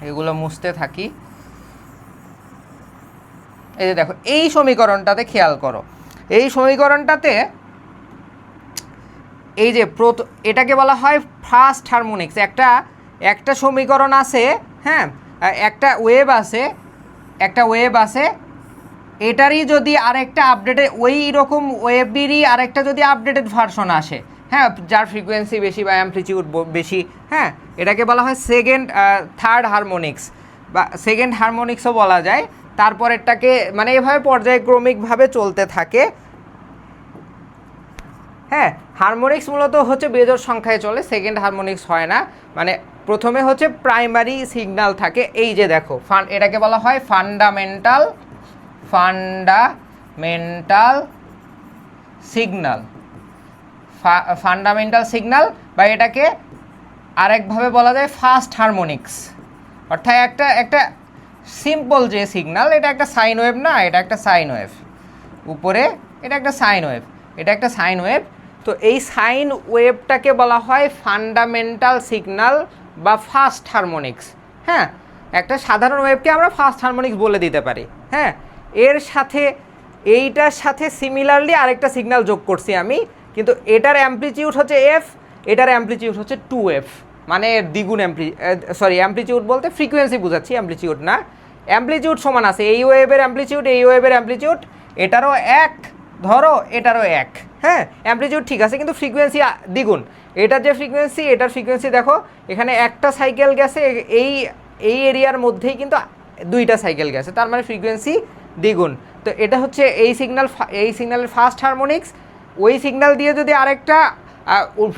এগুলো মুছতে থাকি, এই যে দেখো এই সমীকরণটাতে খেয়াল করো, এই সমীকরণটাতে এই যে এটাকে বলা হয় ফার্স্ট হারমোনিক্স। একটা সমীকরণ আছে, হ্যাঁ, একটা ওয়েভ আছে, এটারই যদি আরেকটা আপডেটেড, ওই রকম ওয়েভেরই আরেকটা যদি আপডেটেড ভার্সন আসে, হ্যাঁ, যার ফ্রিকোয়েন্সি বেশি বা অ্যামপ্লিটিউড বেশি, হ্যাঁ, এটাকে বলা হয় থার্ড হারমোনিক্স বা সেকেন্ড হারমোনিক্সও বলা যায়। তারপরেরটাকে মানে এভাবে পর্যায়ক্রমিকভাবে চলতে থাকে। হ্যাঁ, হারমোনিক্স মূলত হচ্ছে বেজোড় সংখ্যায় চলে, সেকেন্ড হারমোনিক্স হয় না। মানে প্রথমে হচ্ছে প্রাইমারি সিগন্যাল থাকে, এই যে দেখো এটাকে বলা হয় ফান্ডামেন্টাল সিগন্যাল, বা এটাকে আরেকভাবে বলা যায় ফার্স্ট হারমোনিক্স। অর্থাৎ একটা সিম্পল যে সিগন্যাল, এটা একটা সাইন ওয়েভ না, এটা একটা সাইন ওয়েভ, উপরে এটা একটা সাইন ওয়েভ। তো এই সাইন ওয়েভটাকে বলা হয় ফান্ডামেন্টাল সিগন্যাল বা ফার্স্ট হারমোনিক্স। হ্যাঁ, একটা সাধারণ ওয়েভকে আমরা ফার্স্ট হারমোনিক্স বলে দিতে পারি। হ্যাঁ, এর সাথে এইটার সাথে সিমিলারলি আরেকটা সিগন্যাল যোগ করছি আমি, কিন্তু এটার অ্যামপ্লিটিউড হচ্ছে এফ, এটার অ্যামপ্লিটিউড হচ্ছে 2f, মানে দ্বিগুণ অ্যামপ্লিটিউড বলতে ফ্রিকোয়েন্সি বোঝাচ্ছি, অ্যামপ্লিটিউড না। অ্যামপ্লিটিউড সমান আছে, এই ওয়েভের অ্যামপ্লিটিউড এটারও এক, ধরো এটারও এক। হ্যাঁ, অ্যামপ্লিটিউড ঠিক আছে, কিন্তু ফ্রিকোয়েন্সি দ্বিগুণ। এটার যে ফ্রিকোয়েন্সি, এটার ফ্রিকোয়েন্সি দেখো, এখানে একটা সাইকেল গেছে, এই এরিয়ার মধ্যেই কিন্তু দুইটা সাইকেল গেছে, তার মানে ফ্রিকোয়েন্সি দ্বিগুণ। তো এটা হচ্ছে এই সিগন্যালের ফার্স্ট হারমোনিক্স। ওই সিগন্যাল দিয়ে যদি আরেকটা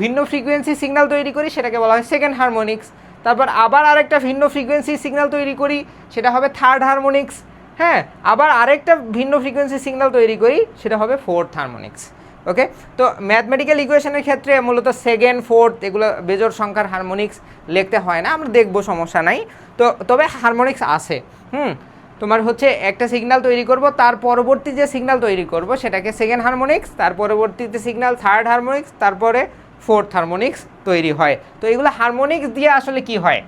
ভিন্ন ফ্রিকোয়েন্সি সিগন্যাল তৈরি করি, সেটাকে বলা হয় সেকেন্ড হারমোনিক্স। তারপর আবার আরেকটা ভিন্ন ফ্রিকোয়েন্সি সিগন্যাল তৈরি করি, সেটা হবে থার্ড হারমোনিক্স। হ্যাঁ, আবার আরেকটা ভিন্ন ফ্রিকোয়েন্সি সিগন্যাল তৈরি করি, সেটা হবে ফোর্থ হারমোনিক্স। ওকে, তো ম্যাথমেটিক্যাল ইকুয়েশনের ক্ষেত্রে মূলত সেকেন্ড, ফোর্থ এগুলো বেজোড় সংখ্যার হারমোনিক্স লিখতে হয় না, আমরা দেখবো, সমস্যা নাই। তো তবে হারমোনিক্স আছে। তোমার হচ্ছে একটা সিগন্যাল তৈরি করব, তার পরবর্তী যে সিগন্যাল তৈরি করব সেটাকে সেকেন্ড হারমোনিক্স, তার পরবর্তীতে সিগন্যাল থার্ড হারমোনিক্স, তারপরে ফোর্থ হারমোনিক্স তৈরি হয়। তো এগুলো হারমোনিক্স দিয়ে আসলে কি হয়,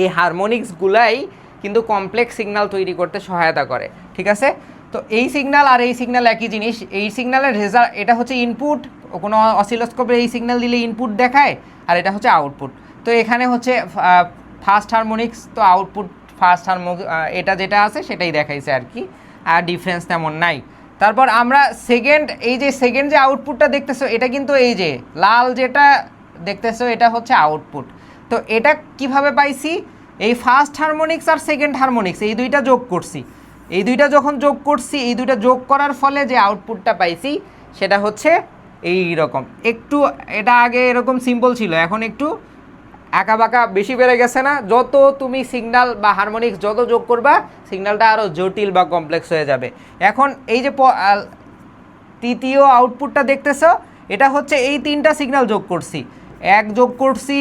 এই হারমোনিক্সগুলাই কিন্তু কমপ্লেক্স সিগন্যাল তৈরি করতে সহায়তা করে। ঠিক আছে, তো এই সিগন্যাল আর এই সিগন্যাল একই জিনিস। এই সিগন্যালের রেজাল্ট, এটা হচ্ছে ইনপুট, কোনো অসিলোস্কোপে এই সিগন্যাল দিলে ইনপুট দেখায়, আর এটা হচ্ছে আউটপুট। তো এখানে হচ্ছে ফার্স্ট হারমোনিক্স, তো আউটপুট ফার্স্ট হারমোনিক্স, এটা যেটা আছে সেটাই দেখাইছে আর কি, আর ডিফারেন্স তেমন নাই। তারপর আমরা সেকেন্ড যে আউটপুটটা দেখতেছো, এটা কিন্তু এই যে লাল যেটা দেখতেছো, এটা হচ্ছে আউটপুট। তো এটা কিভাবে পাইছি, এই ফার্স্ট হারমোনিক্স আর সেকেন্ড হারমোনিক্স এই দুইটা যোগ করছি, এই দুইটা যোগ করার ফলে যে আউটপুটটা পাইছি সেটা হচ্ছে এই রকম। একটু এটা আগে এরকম সিম্পল ছিল, এখন একটু আঁকাবাঁকা বেশি বেড়ে গেছে না? যত তুমি সিগন্যাল বা হারমোনিক্স যত যোগ করবা, সিগন্যালটা আরও জটিল বা কমপ্লেক্স হয়ে যাবে। এখন এই যে তৃতীয় আউটপুটটা দেখতেছো, এটা হচ্ছে এই তিনটা সিগন্যাল যোগ করছি, 1 যোগ করছি,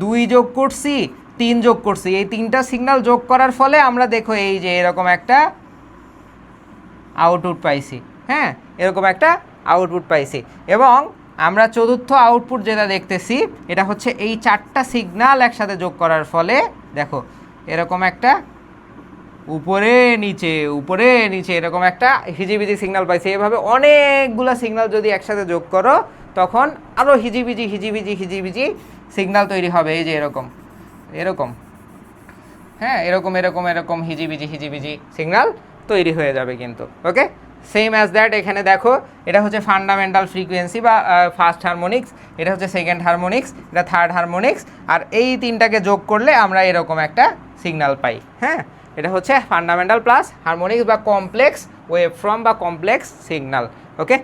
2 যোগ করছি, 3 যোগ করছি। এই তিনটা সিগন্যাল যোগ করার ফলে আমরা দেখো এই যে এরকম একটা আউটপুট পাইছি। হ্যাঁ, এরকম একটা আউটপুট পাইছি। এবং আমরা চতুর্থ আউটপুট যেটা দেখতেছি, এটা হচ্ছে এই 4টা সিগন্যাল একসাথে যোগ করার ফলে দেখো এরকম একটা উপরে নিচে এরকম একটা হিজিবিজি সিগন্যাল পাইছি। এভাবে অনেকগুলো সিগন্যাল যদি একসাথে যোগ করো, তখন আরও হিজিবিজি সিগন্যাল তৈরি হবে। এই যে এরকম হ্যাঁ, এরকম হিজিবিজি সিগন্যাল তৈরি হয়ে যাবে কিন্তু। ওকে, সেম অ্যাজ দ্যাট এখানে দেখো এটা হচ্ছে ফান্ডামেন্টাল ফ্রিকোয়েন্সি বা ফার্স্ট হারমোনিক্স, এটা হচ্ছে সেকেন্ড হারমোনিক্স, এটা থার্ড হারমোনিক্স, আর এই তিনটাকে যোগ করলে আমরা এরকম একটা সিগন্যাল পাই। হ্যাঁ, এটা হচ্ছে ফান্ডামেন্টাল প্লাস হারমোনিক্স বা কমপ্লেক্স ওয়েভ ফর্ম বা কমপ্লেক্স সিগন্যাল। ওকে,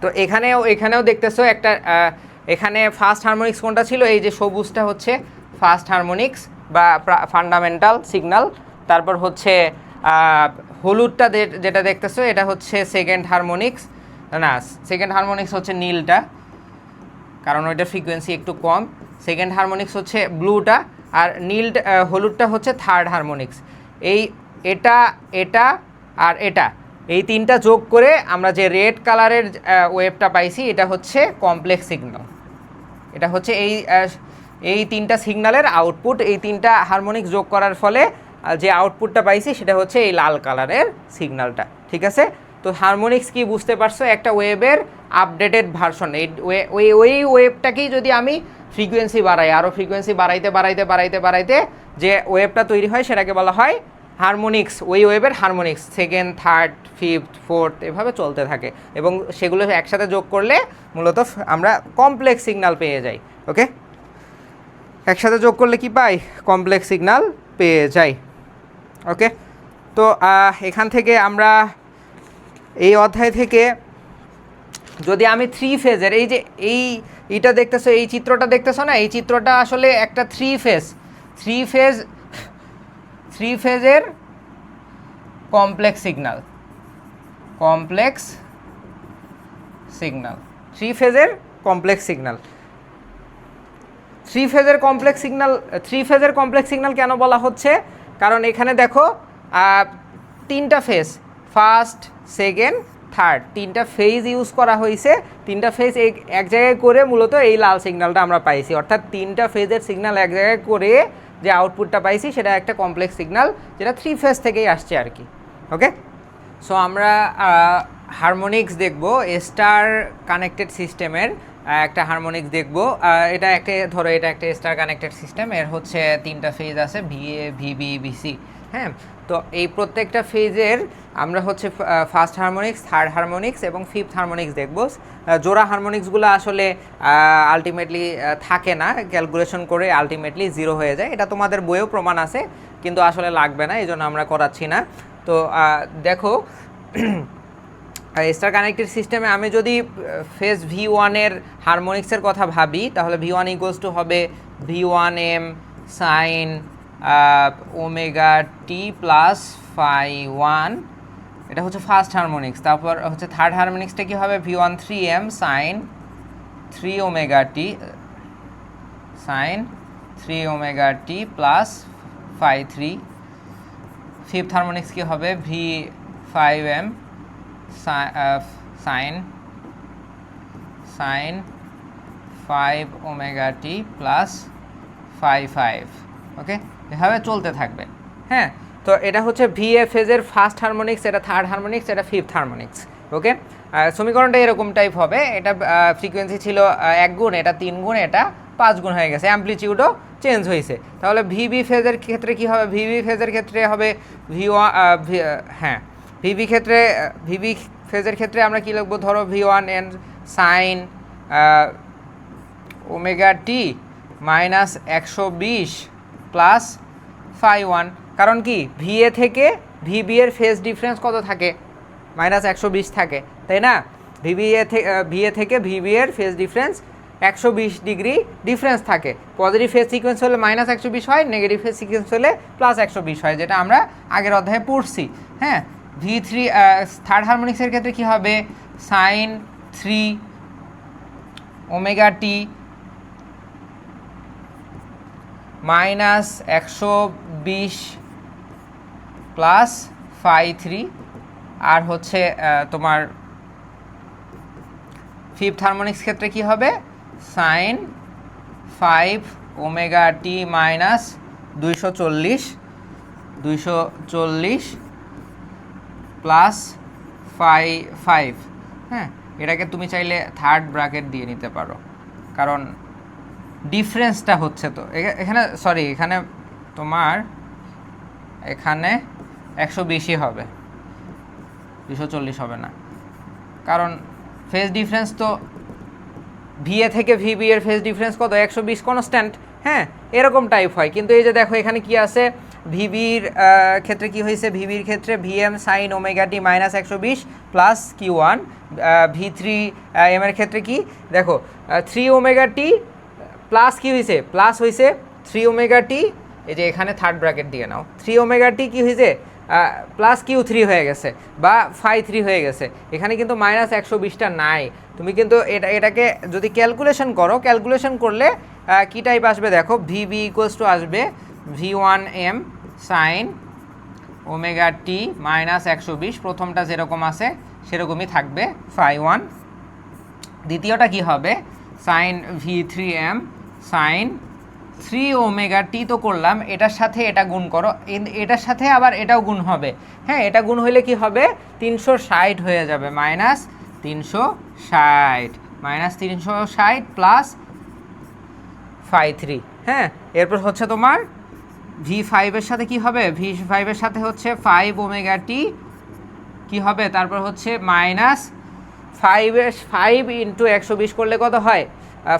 তো এখানেও দেখতেছো একটা এখানে ফার্স্ট হারমোনিক্স কোনটা ছিল, এই যে সবুজটা হচ্ছে ফার্স্ট হারমোনিক্স বা ফান্ডামেন্টাল সিগন্যাল, তারপর হচ্ছে হলুদটা যেটা দেখতেছো এটা হচ্ছে সেকেন্ড হারমোনিক্স, না সেকেন্ড হারমোনিক্স হচ্ছে নীলটা, কারণ ওইটার ফ্রিকোয়েন্সি একটু কম। সেকেন্ড হারমোনিক্স হচ্ছে ব্লুটা, আর নীলটা হলুদটা হচ্ছে থার্ড হারমোনিক্স। এটা এটা আর এটা, এই তিনটা যোগ করে আমরা যে রেড কালারের ওয়েভটা পাইছি এটা হচ্ছে কমপ্লেক্স সিগন্যাল। এটা হচ্ছে এই তিনটা সিগন্যালের আউটপুট, এই তিনটা হারমোনিক্স যোগ করার ফলে যে আউটপুটটা পাইছি সেটা হচ্ছে এই লাল কালারের সিগন্যালটা। ঠিক আছে, তো হারমোনিক্স কি বুঝতে পারছো, একটা ওয়েভের আপডেটেড ভার্সন। ওই ওয়েভটাকেই যদি আমি ফ্রিকোয়েন্সি বাড়াই, আরও ফ্রিকোয়েন্সি বাড়াইতে বাড়াইতে বাড়াইতে বাড়াইতে যে ওয়েভটা তৈরি হয় সেটাকে বলা হয় হারমোনিক্স। ওই ওয়েভের harmonics second, third, fifth, fourth এভাবে চলতে থাকে, এবং সেগুলো একসাথে যোগ করলে মূলত আমরা কমপ্লেক্স সিগন্যাল পেয়ে যাই। ওকে, একসাথে যোগ করলে কি পাই, কমপ্লেক্স সিগন্যাল পেয়ে যাই। ওকে, তো এখান থেকে আমরা এই অধ্যায় থেকে যদি আমি থ্রি ফেজের এইটা দেখতেছো, এই চিত্রটা দেখতেছো না, এই চিত্রটা আসলে একটা থ্রি ফেজের কমপ্লেক্স সিগন্যাল, থ্রি ফেজের কমপ্লেক্স সিগন্যাল কেন বলা হচ্ছে, কারণ এখানে দেখো তিনটা ফেজ, ফার্স্ট, সেকেন্ড, থার্ড, তিনটা ফেজ ইউজ করা হয়েছে। তিনটা ফেজ এক জায়গায় করে মূলত এই লাল সিগন্যালটা আমরা পাইছি, অর্থাৎ তিনটা ফেজের সিগন্যাল এক জায়গায় করে যে আউটপুটটা পাইছি সেটা একটা কমপ্লেক্স সিগন্যাল, যেটা থ্রি ফেজ থেকেই আসছে আর কি। ওকে, সো আমরা হারমোনিক্স দেখব, স্টার কানেক্টেড সিস্টেমের একটা হারমোনিক্স দেখব। এটা একটা ধরো, এটা একটা স্টার কানেক্টেড সিস্টেম, এর হচ্ছে তিনটা ফেজ আছে, ভিএ, ভিবি, ভিসি। হ্যাঁ, তো এই প্রত্যেকটা ফেজের আমরা হচ্ছে ফার্স্ট হারমোনিক্স, থার্ড হারমোনিক্স এবং ফিফথ হারমোনিক্স দেখব। জোড়া হারমোনিক্সগুলো আসলে আলটিমেটলি থাকে না, ক্যালকুলেশন করে আলটিমেটলি জিরো হয়ে যায়। এটা তোমাদের বইয়েও প্রমাণ আছে, কিন্তু আসলে লাগবে না, এই জন্য আমরা করাচ্ছি না। তো দেখো, স্টার কানেক্টেড সিস্টেমে আমি যদি ফেজ V1-এর হারমোনিক্সের কথা ভাবি, তাহলে V1 ইকুয়ালস টু হবে V1m sign omega T plus phi 1, এটা হচ্ছে ফার্স্ট হারমোনিক্স। তারপর হচ্ছে থার্ড হারমোনিক্সটা কি হবে, V1 3m sign 3 omega T plus phi 3। Fifth harmonics কি হবে, V5m sign 5 omega T plus phi 5। ওকে, এভাবে চলতে থাকবে। হ্যাঁ, তো এটা হচ্ছে ভিএ ফেজের ফার্স্ট হারমোনিক্স, এটা থার্ড হারমোনিক্স, এটা ফিফথ হারমোনিক্স। ওকে, সমীকরণটা এরকম টাইপ হবে, এটা ফ্রিকোয়েন্সি ছিল 1 গুণ, এটা 3 গুণ, এটা 5 গুণ হয়ে গেছে, অ্যাম্পলিটিউডও চেঞ্জ হয়েছে। তাহলে ভিবি ফেজের ক্ষেত্রে কি হবে, ভিবি ফেজের ক্ষেত্রে হবে ভিবি ফেজের ক্ষেত্রে আমরা কি লিখবো, ধরো V1n sign omega T minus 120 plus phi 1। কারণ কি, ভিএ থেকে ভিবি এর ফেজ ডিফারেন্স কত থাকে, মাইনাস 120 থাকে, তাই না? ভিএ থেকে ভিবি এর ফেজ ডিফারেন্স 120 ডিগ্রি ডিফারেন্স থাকে। পজিটিভ ফেজ সিকোয়েন্স হলে মাইনাস 120 হয়, নেগেটিভ ফেজ সিকোয়েন্স হলে প্লাস 120 হয়, যেটা আমরা আগের অধ্যায়ে পড়ছি। হ্যাঁ, থার্ড হারমোনিক্সের ক্ষেত্রে কি হবে, sign 3 omega T minus 120 plus phi 3, আর হচ্ছে তোমার ফিফথ হারমোনিক্স ক্ষেত্রে কি হবে, sign 5 omega T minus 240 plus phi 5। হ্যাঁ, এটাকে তুমি চাইলে থার্ড ব্র্যাকেট দিয়ে নিতে পারো, কারণ ডিফারেন্সটা হচ্ছে তো এখানে, সরি এখানে তোমার এখানে 120 হবে, 240 হবে না, কারণ ফেজ ডিফারেন্স তো ভিএ থেকে ভিবি এর ফেজ ডিফারেন্স কত 120 কনস্ট্যান্ট। হ্যাঁ, এরকম টাইপ হয়। কিন্তু এই যে দেখো এখানে কি আছে, ভিবির ক্ষেত্রে কি হয়েছে, ভিবির ক্ষেত্রে VM sine omega T minus 120 plus Q one, ভি3 এম এর ক্ষেত্রে কি দেখো 3 ওমেগা টি প্লাস কি হয়েছে, প্লাস হয়েছে 3 ওমেগা টি, এই যে এখানে থার্ড ব্র্যাকেট দিয়ে নাও, 3 ওমেগা টি কি হয়েছে প্লাস কিউ3 হয়ে গেছে বা φ3 হয়ে গেছে। এখানে কিন্তু মাইনাস 120টা নাই। তুমি কিন্তু এটাকে যদি ক্যালকুলেশন করো, ক্যালকুলেশন করলে কী টাইপ আসবে দেখো, ভিবি ইকুয়ালস টু আসবে v1m sign omega T minus 120, প্রথমটা যেরকম আছে সেরকমই থাকবে φ1। দ্বিতীয়টা কি হবে, sign v3m sign 3 omega t তো করলাম, এটার সাথে এটা গুণ করো, এটার সাথে আবার এটাও গুণ হবে। হ্যাঁ, এটা গুণ হইলে কি হবে 360 হয়ে যাবে, মাইনাস 360 প্লাস φ3। হ্যাঁ, এরপর হচ্ছে তোমার v5 এর সাথে কি হবে, v5 এর সাথে হচ্ছে 5 ওমেগা টি কি হবে, তারপর হচ্ছে মাইনাস 5 ইন্টু 120 করলে কত হয়,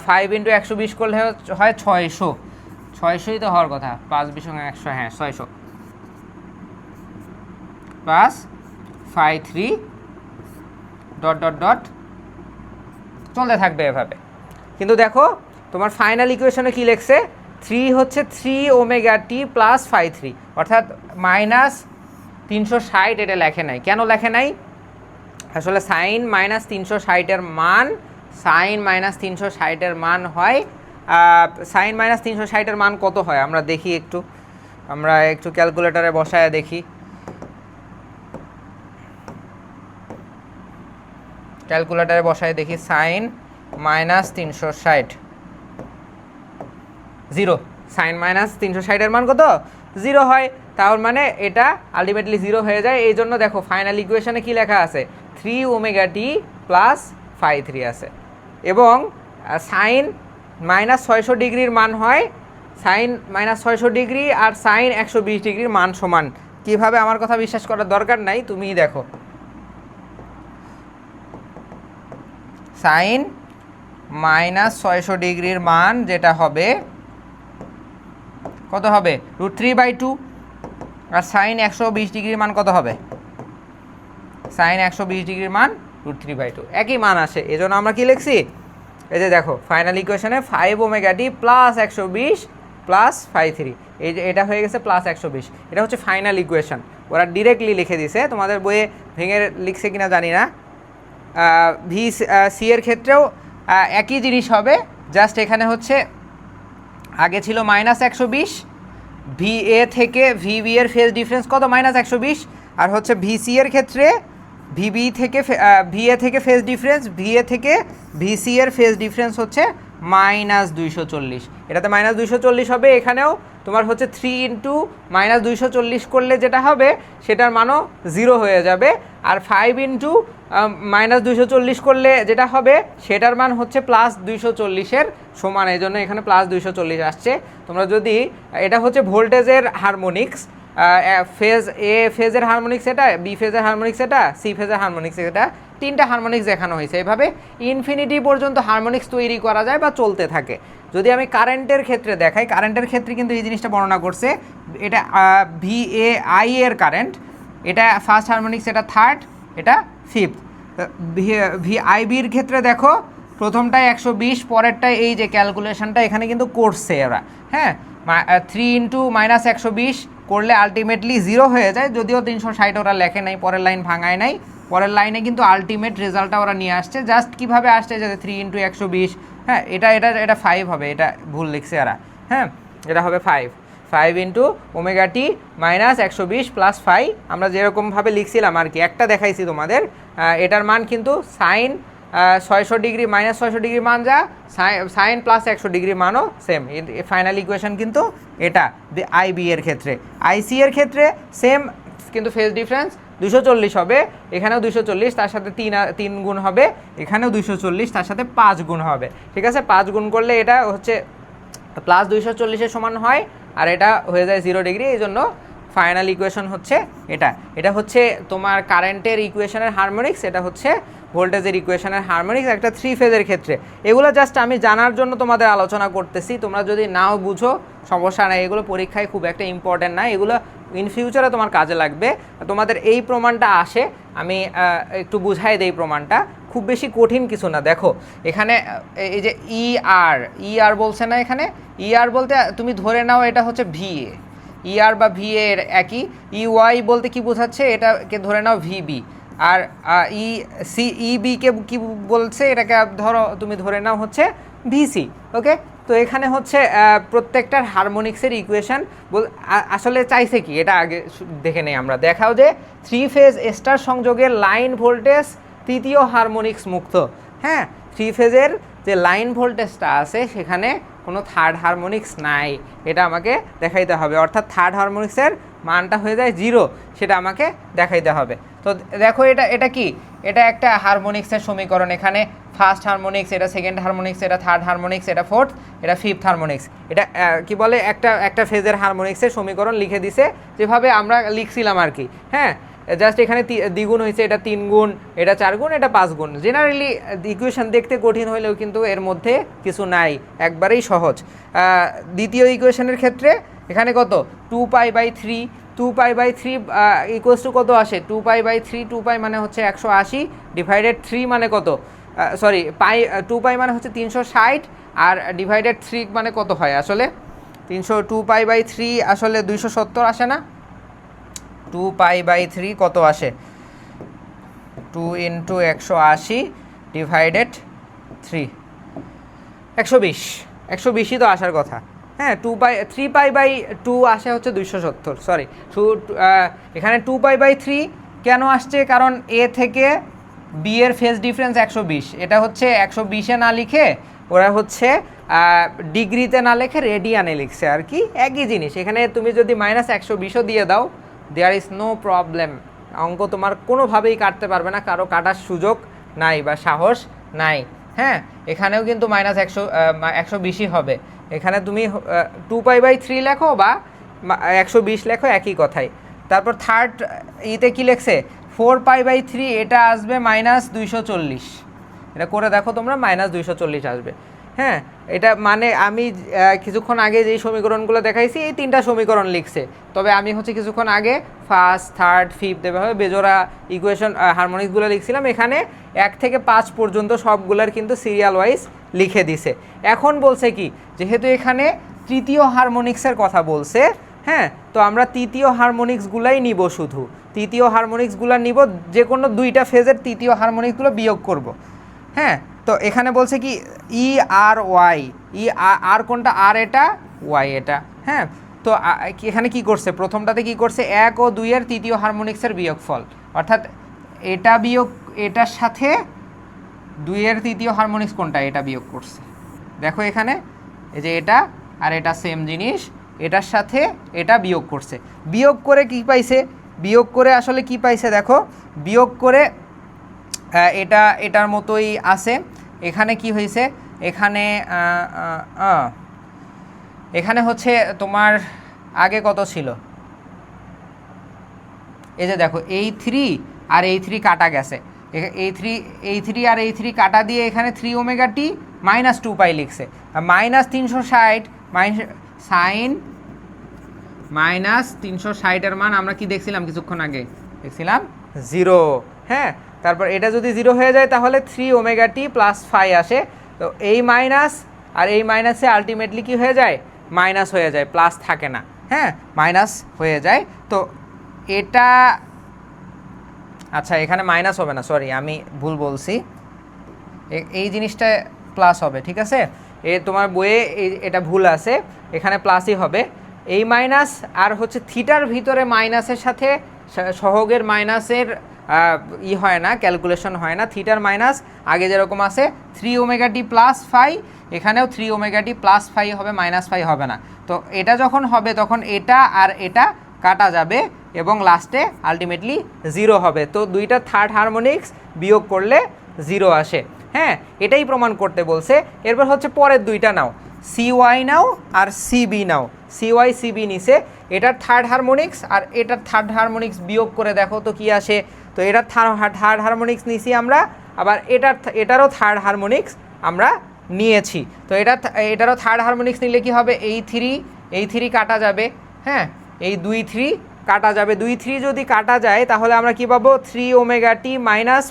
5 ইন্টু 120 করলে হয় 600ই তো হওয়ার কথা, 5 20 100, হ্যাঁ 600 প্লাস φ3 ডট ডট ডট চলতে থাকবে এভাবে। কিন্তু দেখো তোমার ফাইনাল ইকুয়েশনে কি লিখছে, 3 হচ্ছে 3 ওমেগা টি প্লাস φ3, অর্থাৎ মাইনাস 360 এটা লেখে নাই। কেন লেখে নাই, আসলে সাইন মাইনাস 360-এর মান, সাইন মাইনাস 360-এর মান হয়, সাইন মাইনাস 360-এর মান কত হয় আমরা দেখি একটু, আমরা একটু ক্যালকুলেটারে বসায় দেখি। ক্যালকুলেটারে বসায় দেখি, সাইন মাইনাস 360 0, সাইন মাইনাস 360-এর মান কত 0 হয়, তার মানে এটা আলটিমেটলি 0 হয়ে যায়। এই জন্য দেখো ফাইনাল ইকুয়েশনে কি লেখা আছে, 3 ওমেগা টি প্লাস φ3 আছে, এবং সাইন মাইনাস 600 ডিগ্রির মান হয়, সাইন মাইনাস 600 ডিগ্রি আর সাইন 120 ডিগ্রির মান সমান। কিভাবে, আমার কথা বিশ্বাস করার দরকার নাই, তুমিই দেখো। সাইন মাইনাস 600 ডিগ্রির মান যেটা হবে কত হবে, √3/2, আর সাইন 120 ডিগ্রির মান কত হবে, সাইন 120 ডিগ্রির মান √3/2, একই মান আসে। এই জন্য আমরা কি লিখছি, এই যে দেখো ফাইনাল ইকুয়েশনে 5 ওমেগা টি প্লাস 120 প্লাস φ3, এই যে এটা হয়ে গেছে প্লাস 120, এটা হচ্ছে ফাইনাল ইকুয়েশন। ওরা ডিরেক্টলি লিখে দিছে, তোমাদের বইয়ে ভেঙে লিখছে কিনা জানি না। ভি সি এর ক্ষেত্রেও একই জিনিস হবে, জাস্ট এখানে হচ্ছে আগে ছিল মাইনাস 120, ভি এ থেকে ভিবি এর ফেজ ডিফারেন্স কত মাইনাস 120, আর হচ্ছে ভিসি এর ক্ষেত্রে ভিবি থেকে ভিএ থেকে ফেজ ডিফারেন্স, ভিএ থেকে ভিসি এর ফেজ ডিফারেন্স হচ্ছে মাইনাস 240, এটাতে মাইনাস 240 হবে। এখানেও তোমার হচ্ছে 3 ইন্টু মাইনাস 240 করলে যেটা হবে সেটার মানও 0 হয়ে যাবে, আর 5 ইন্টু মাইনাস 240 করলে যেটা হবে সেটার মান হচ্ছে প্লাস 240-এর সমান, এই জন্য এখানে প্লাস 240 আসছে। তোমরা যদি, এটা হচ্ছে ভোল্টেজের হারমোনিক্স, ফেজ এ ফেজের হারমোনিক্স এটা, বি ফেজের হারমোনিক্স এটা, সি ফেজের হারমোনিক্স এটা, তিনটা হারমোনিক্স দেখানো হয়েছে। এভাবে ইনফিনিটি পর্যন্ত হারমোনিক্স তৈরি করা যায় বা চলতে থাকে। যদি আমি কারেন্টের ক্ষেত্রে দেখাই, কারেন্টের ক্ষেত্রে কিন্তু এই জিনিসটা বর্ণনা করছে, এটা ভি এ আই এর কারেন্ট, এটা ফার্স্ট হারমোনিক্স, এটা থার্ড, এটা ফিফথ। ভি আই বির ক্ষেত্রে দেখো প্রথমটায় 120, পরেরটায় এই যে ক্যালকুলেশনটা এখানে কিন্তু করছে ওরা। হ্যাঁ, 3 ইন্টু মাইনাস 120 করলে আলটিমেটলি 0 হয়ে যায়, যদিও 360 ওরা লেখে নাই, পরের লাইন ভাঙায় নাই, পরের লাইনে কিন্তু আলটিমেট রেজাল্টটা ওরা নিয়ে আসছে। জাস্ট কীভাবে আসছে, যে 3 ইন্টু 120, হ্যাঁ এটা 5 হবে, এটা ভুল লিখছে এরা। হ্যাঁ, এটা হবে 5 into omega T minus 120 plus 5, আমরা যেরকমভাবে লিখছিলাম আর কি, একটা দেখাইছি তোমাদের। এটার মান কিন্তু সাইন 600 ডিগ্রি মাইনাস 600 ডিগ্রি মান যা, সাইন প্লাস 100 ডিগ্রি মানও সেম। ফাইনাল ইকুয়েশন কিন্তু এটা আইবি এর ক্ষেত্রে। আইসি এর ক্ষেত্রে সেম, কিন্তু ফেজ ডিফারেন্স 240 হবে, এখানেও 240, তার সাথে 3 গুণ হবে, এখানেও 240, তার সাথে 5 গুণ হবে। ঠিক আছে, 5 গুণ করলে এটা হচ্ছে প্লাস 240-এর সমান হয়, আর এটা হয়ে যায় 0 ডিগ্রি, এই জন্য ফাইনাল ইকুয়েশন হচ্ছে এটা হচ্ছে তোমার কারেন্টের ইকুয়েশনের হারমোনিক্স, এটা হচ্ছে ভোল্টেজের ইকুয়েশনের হারমোনিক্স একটা 3 ফেজের ক্ষেত্রে। এগুলো জাস্ট আমি জানার জন্য তোমাদের আলোচনা করতেছি, তোমরা যদি নাও বুঝো সমস্যা নাই, এগুলো পরীক্ষায় খুব একটা ইম্পর্টেন্ট না, এগুলো ইন ফিউচারে তোমার কাজে লাগবে। তোমাদের এই প্রমাণটা আসে, আমি একটু বুঝাই দেই প্রমাণটা, খুব বেশি কঠিন কিছু না। দেখো এখানে এই যে আর বলছে না, এখানে আর বলতে তুমি ধরে নাও এটা হচ্ছে ভিএ, আর বা ভিএ এর একই। ওয়াই বলতে কি বোঝাচ্ছে, এটাকে ধরে নাও ভিবি, আর ইবিকে কি বলছে, এটাকে তুমি ধরে নাও হচ্ছে ভিসি। ওকে, তো এখানে হচ্ছে প্রত্যেকটার হারমোনিক্সের ইকুয়েশন আসলে চাইছে কি, এটা আগে দেখে নেই আমরা। দেখাও যে 3 ফেজ স্টার সংযোগের লাইন ভোল্টেজ তৃতীয় হারমোনিক্স মুক্ত। হ্যাঁ, 3 ফেজের যে লাইন ভোল্টেজটা আছে সেখানে কোনো থার্ড হারমোনিক্স নাই, এটা আমাকে দেখাইতে হবে। অর্থাৎ থার্ড হারমোনিক্সের মানটা হয়ে যায় 0, সেটা আমাকে দেখাইতে হবে। তো দেখো এটা কি, এটা একটা হারমোনিক্সের সমীকরণ। এখানে ফার্স্ট হারমোনিক্স, এটা সেকেন্ড হারমোনিক্স, এটা থার্ড হারমোনিক্স, এটা ফোর্থ, এটা ফিফথ হারমোনিক্স। এটা কি বলে, একটা ফেজের হারমোনিক্সের সমীকরণ লিখে দিছে যেভাবে আমরা লিখছিলাম আর কি। হ্যাঁ, জাস্ট এখানে দ্বিগুণ হয়েছে, এটা 3 গুণ, এটা 4 গুণ, এটা 5 গুণ। জেনারেলি ইকুয়েশন দেখতে কঠিন হলেও কিন্তু এর মধ্যে কিছু নাই, একবারেই সহজ। দ্বিতীয় ইকুয়েশনের ক্ষেত্রে এখানে কত, 2π/3, 2π/3 ইকুয়ালস টু কত আসে, 2π/3, 2π মানে হচ্ছে 180 ডিভাইডেড 3 মানে কত, সরি 2π মানে হচ্ছে 360, আর ডিভাইডেড 3 মানে কত হয় আসলে 2π/3 আসলে 270 আসে না, 2π/3 কত আসে, 2 × 180 ডিভাইডেড 3, 120ই তো আসার কথা। হ্যাঁ, 3π/2 আসে হচ্ছে 270, সরি এখানে 2π/3 কেন আসছে, কারণ এ থেকে বি এর ফেজ ডিফারেন্স 120, এটা হচ্ছে 120-এ না লিখে ওরা হচ্ছে ডিগ্রিতে না লিখে রেডিয়ানে লিখছে আর কি, একই জিনিস। এখানে তুমি যদি -120ও দিয়ে দাও, দেয়ার ইজ নো প্রবলেম, অঙ্ক তোমার কোনোভাবেই কাটতে পারবে না, কারো কাটার সুযোগ নাই বা সাহস নাই। হ্যাঁ, এখানেও কিন্তু -120ই হবে। এখানে তুমি 2π/3 লেখো বা 120 লেখো, একই কথাই। তারপর থার্ড ইতে কি লেখছে, 4π/3, এটা আসবে -240, এটা করে দেখো তোমরা, -240 আসবে। হ্যাঁ, এটা মানে আমি কিছুক্ষণ আগে যেই সমীকরণগুলো দেখাইছি এই 3টা সমীকরণ লিখছে, তবে আমি হচ্ছে কিছুক্ষণ আগে ফার্স্ট, থার্ড, ফিফথ এভাবে বেজোড়া ইকুয়েশন হারমোনিক্সগুলো লিখছিলাম। এখানে 1 থেকে 5 পর্যন্ত সবগুলোর কিন্তু সিরিয়াল ওয়াইজ লিখে দিছে। এখন বলছে কি, যেহেতু এখানে তৃতীয় হারমোনিক্সের কথা বলছে, হ্যাঁ, তো আমরা তৃতীয় হারমোনিক্সগুলাই নিব, শুধু তৃতীয় হারমোনিক্সগুলো নিব, যে কোনো 2টা ফেজের তৃতীয় হারমোনিক্সগুলো বিয়োগ করব। হ্যাঁ, তো এখানে বলছে কি আর ওয়াই, আর কোনটা, আর এটা, ওয়াই এটা। হ্যাঁ, তো এখানে কি করছে, প্রথমটাতে কি করছে, 1 ও 2 এর তৃতীয় হারমোনিক্সের বিয়োগফল, অর্থাৎ এটা বিয়োগ এটার সাথে 2 এর তৃতীয় হারমোনিক্স কোনটা, এটা বিয়োগ করছে। দেখো এখানে এই যে এটা আর এটা সেম জিনিস, এটার সাথে এটা বিয়োগ করছে। বিয়োগ করে কি পাইছে, বিয়োগ করে আসলে কি পাইছে, দেখো বিয়োগ করে এটার মতোই আছে। এখানে কি হয়েছে, এখানে হচ্ছে তোমার আগে কত ছিল, এই যে দেখো এই 3 আর এই 3 কাটা গেছে, এই 3 আর এই 3 কাটা দিয়ে এখানে 3ωt -2π লিখছে। -360 সাইন -360 এর মান আমরা কি দেখছিলাম কিছুক্ষণ আগে, দেখছিলাম 0। হ্যাঁ, তারপর এটা যদি 0 হয়ে যায় তাহলে 3ωt +φ আসে। তো এই মাইনাস আর এই মাইনাসে আলটিমেটলি কি হয়ে যায়, মাইনাস হয়ে যায়, প্লাস থাকে না। হ্যাঁ, মাইনাস হয়ে যায়। তো এটা আচ্ছা, এখানে মাইনাস হবে না, সরি আমি ভুল বলছি, এই জিনিসটা প্লাস হবে, ঠিক আছে। তোমার বইয়ে এটা ভুল আছে, এখানে প্লাসই হবে। এই মাইনাস আর হচ্ছে থিটার ভিতরে মাইনাসের সাথে সহগের মাইনাসের হয় না, ক্যালকুলেশন হয় না। থিটার মাইনাস আগে যেরকম আছে 3ωt +φ, এখানেও 3ωt +φ হবে, -φ হবে না। তো এটা যখন হবে তখন এটা আর এটা কাটা যাবে এবং লাস্টে আলটিমেটলি 0 হবে। তো 2টা থার্ড হারমোনিক্স বিয়োগ করলে 0 আসে। হ্যাঁ, এটাই প্রমাণ করতে বলছে। এরপর হচ্ছে পরের 2টা নাও, সিওয়াই নাও আর সিবি নাও, সিওয়াই সিবি নিছে, এটার থার্ড হারমোনিক্স আর এটার থার্ড হারমোনিক্স বিয়োগ করে দেখো তো কি আসে। তো এটার থার্ড হারমোনিক্স নিছি আমরা, আবার এটারও থার্ড হারমোনিক্স আমরা নিয়েছি। তো এটারও থার্ড হারমোনিক্স নিলে কি হবে, এই থ্রি কাটা যাবে, হ্যাঁ এই 2 3 কাটা যাবে, 2 3 যদি কাটা যায় তাহলে আমরা কি পাবো, 3 ওমেগা টি মাইনাস